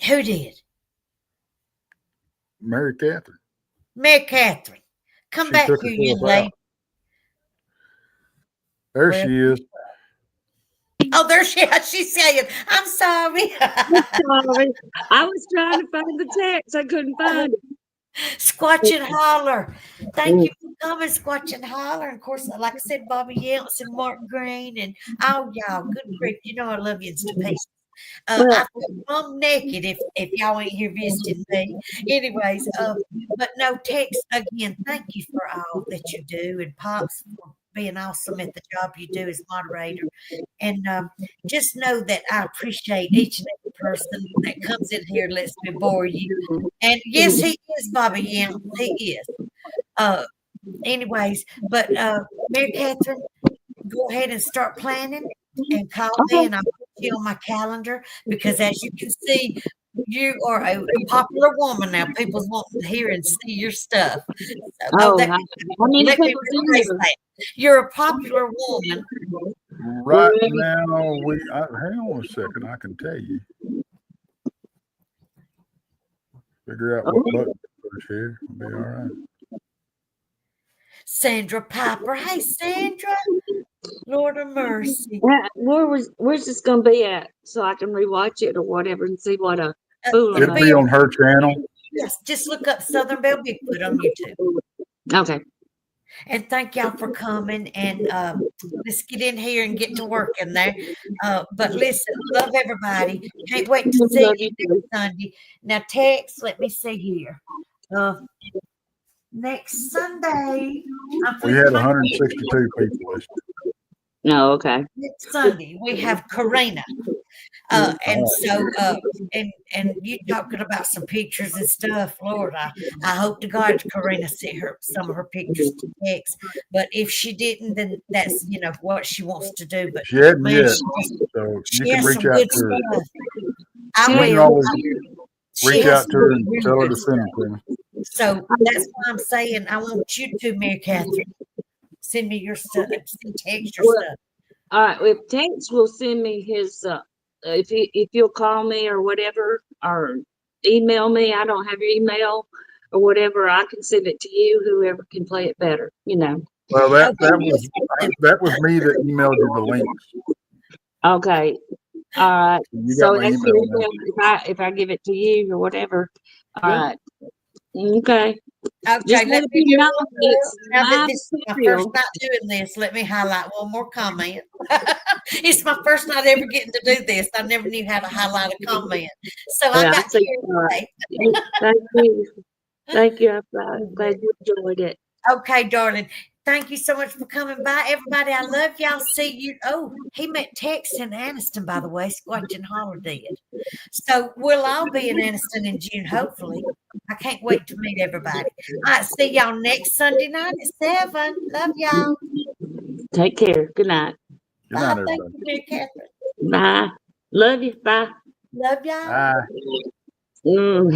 Who did? Mary Catherine. Mary Catherine. Come She back took here, herself young out. lady. There Well, she is. oh, there she is. She's saying, I'm sorry. Sorry. I was trying to find the text. I couldn't find it. Squatch and Holler. Thank you for coming, Squatch and Holler. And of course, like I said, Bobby Yeltsin and Mark Green and all y'all. Good grief. You know I love you to pieces. I Well, feel plumb naked if y'all ain't here visiting me. Anyways, but no, Tex, again, thank you for all that you do, and Pops for being awesome at the job you do as moderator. And just know that I appreciate each and every person that comes in here and lets me bore you. And yes, he is Bobby Yams. He is. Anyways, but Mary Catherine, go ahead and start planning and call me, and I'll put you on my calendar because, as you can see, you are a popular woman now. People's wanting to hear and see your stuff. So, how many let me people do rephrase you? that. You're a popular woman. Right now, hang on a second. I can tell you. Figure out what button to push here. It'll be all right. Sandra Piper. Hey, Sandra. Lord of mercy. Where's this gonna be at? So I can rewatch it or whatever and see what a fool I'm It'll be on her channel. Yes, just look up Southern Belle Bigfoot on YouTube. Okay. And thank y'all for coming. And let's get in here and get to work in there. But listen, love everybody. Can't wait to see Love you you next Sunday. Now, Tex, let me see here. Next Sunday, We had 162 people listed. No, okay. next Sunday we have Karina. And so and you talking about some pictures and stuff, Lord, I hope to God Karina sent her some of her pictures to Tex. But if she didn't, then that's what she wants to do. But She hadn't man, yet, so she you can has reach some out good to her. stuff. I You can will. always She reach has out to her some and really tell her good to send stuff. it to me. So that's why I'm saying I want you to, Mary Catherine, send me your stuff, text your Well, stuff. all right. If Tex will send me his, if you'll call me or whatever, or email me, I don't have your email or whatever, I can send it to you. Whoever can play it better, Well, Okay, that was me that emailed you the links. Okay. All right. You got So my that's your email now. email if I give it to you or whatever. All Yeah. right. Okay. Okay, Just let let me me do know one it's more. Now that my this is my material. first night doing this, let me highlight one more comment. It's my first night ever getting to do this. I never knew how to highlight a comment. So I Yeah, got so, carried away. thank you. Thank you. I'm glad you enjoyed it. Okay, darling. Thank you so much for coming by. Everybody, I love y'all. See you. Oh, he met Tex in Anniston, by the way. Squatch and Holler did. So we'll all be in Anniston in June, hopefully. I can't wait to meet everybody. All right, see y'all next Sunday night at 7. Love y'all. Take care. Good night. Good Bye. night, Thank everybody. you, dear Catherine. Bye. Love you. Bye. Love y'all. Bye.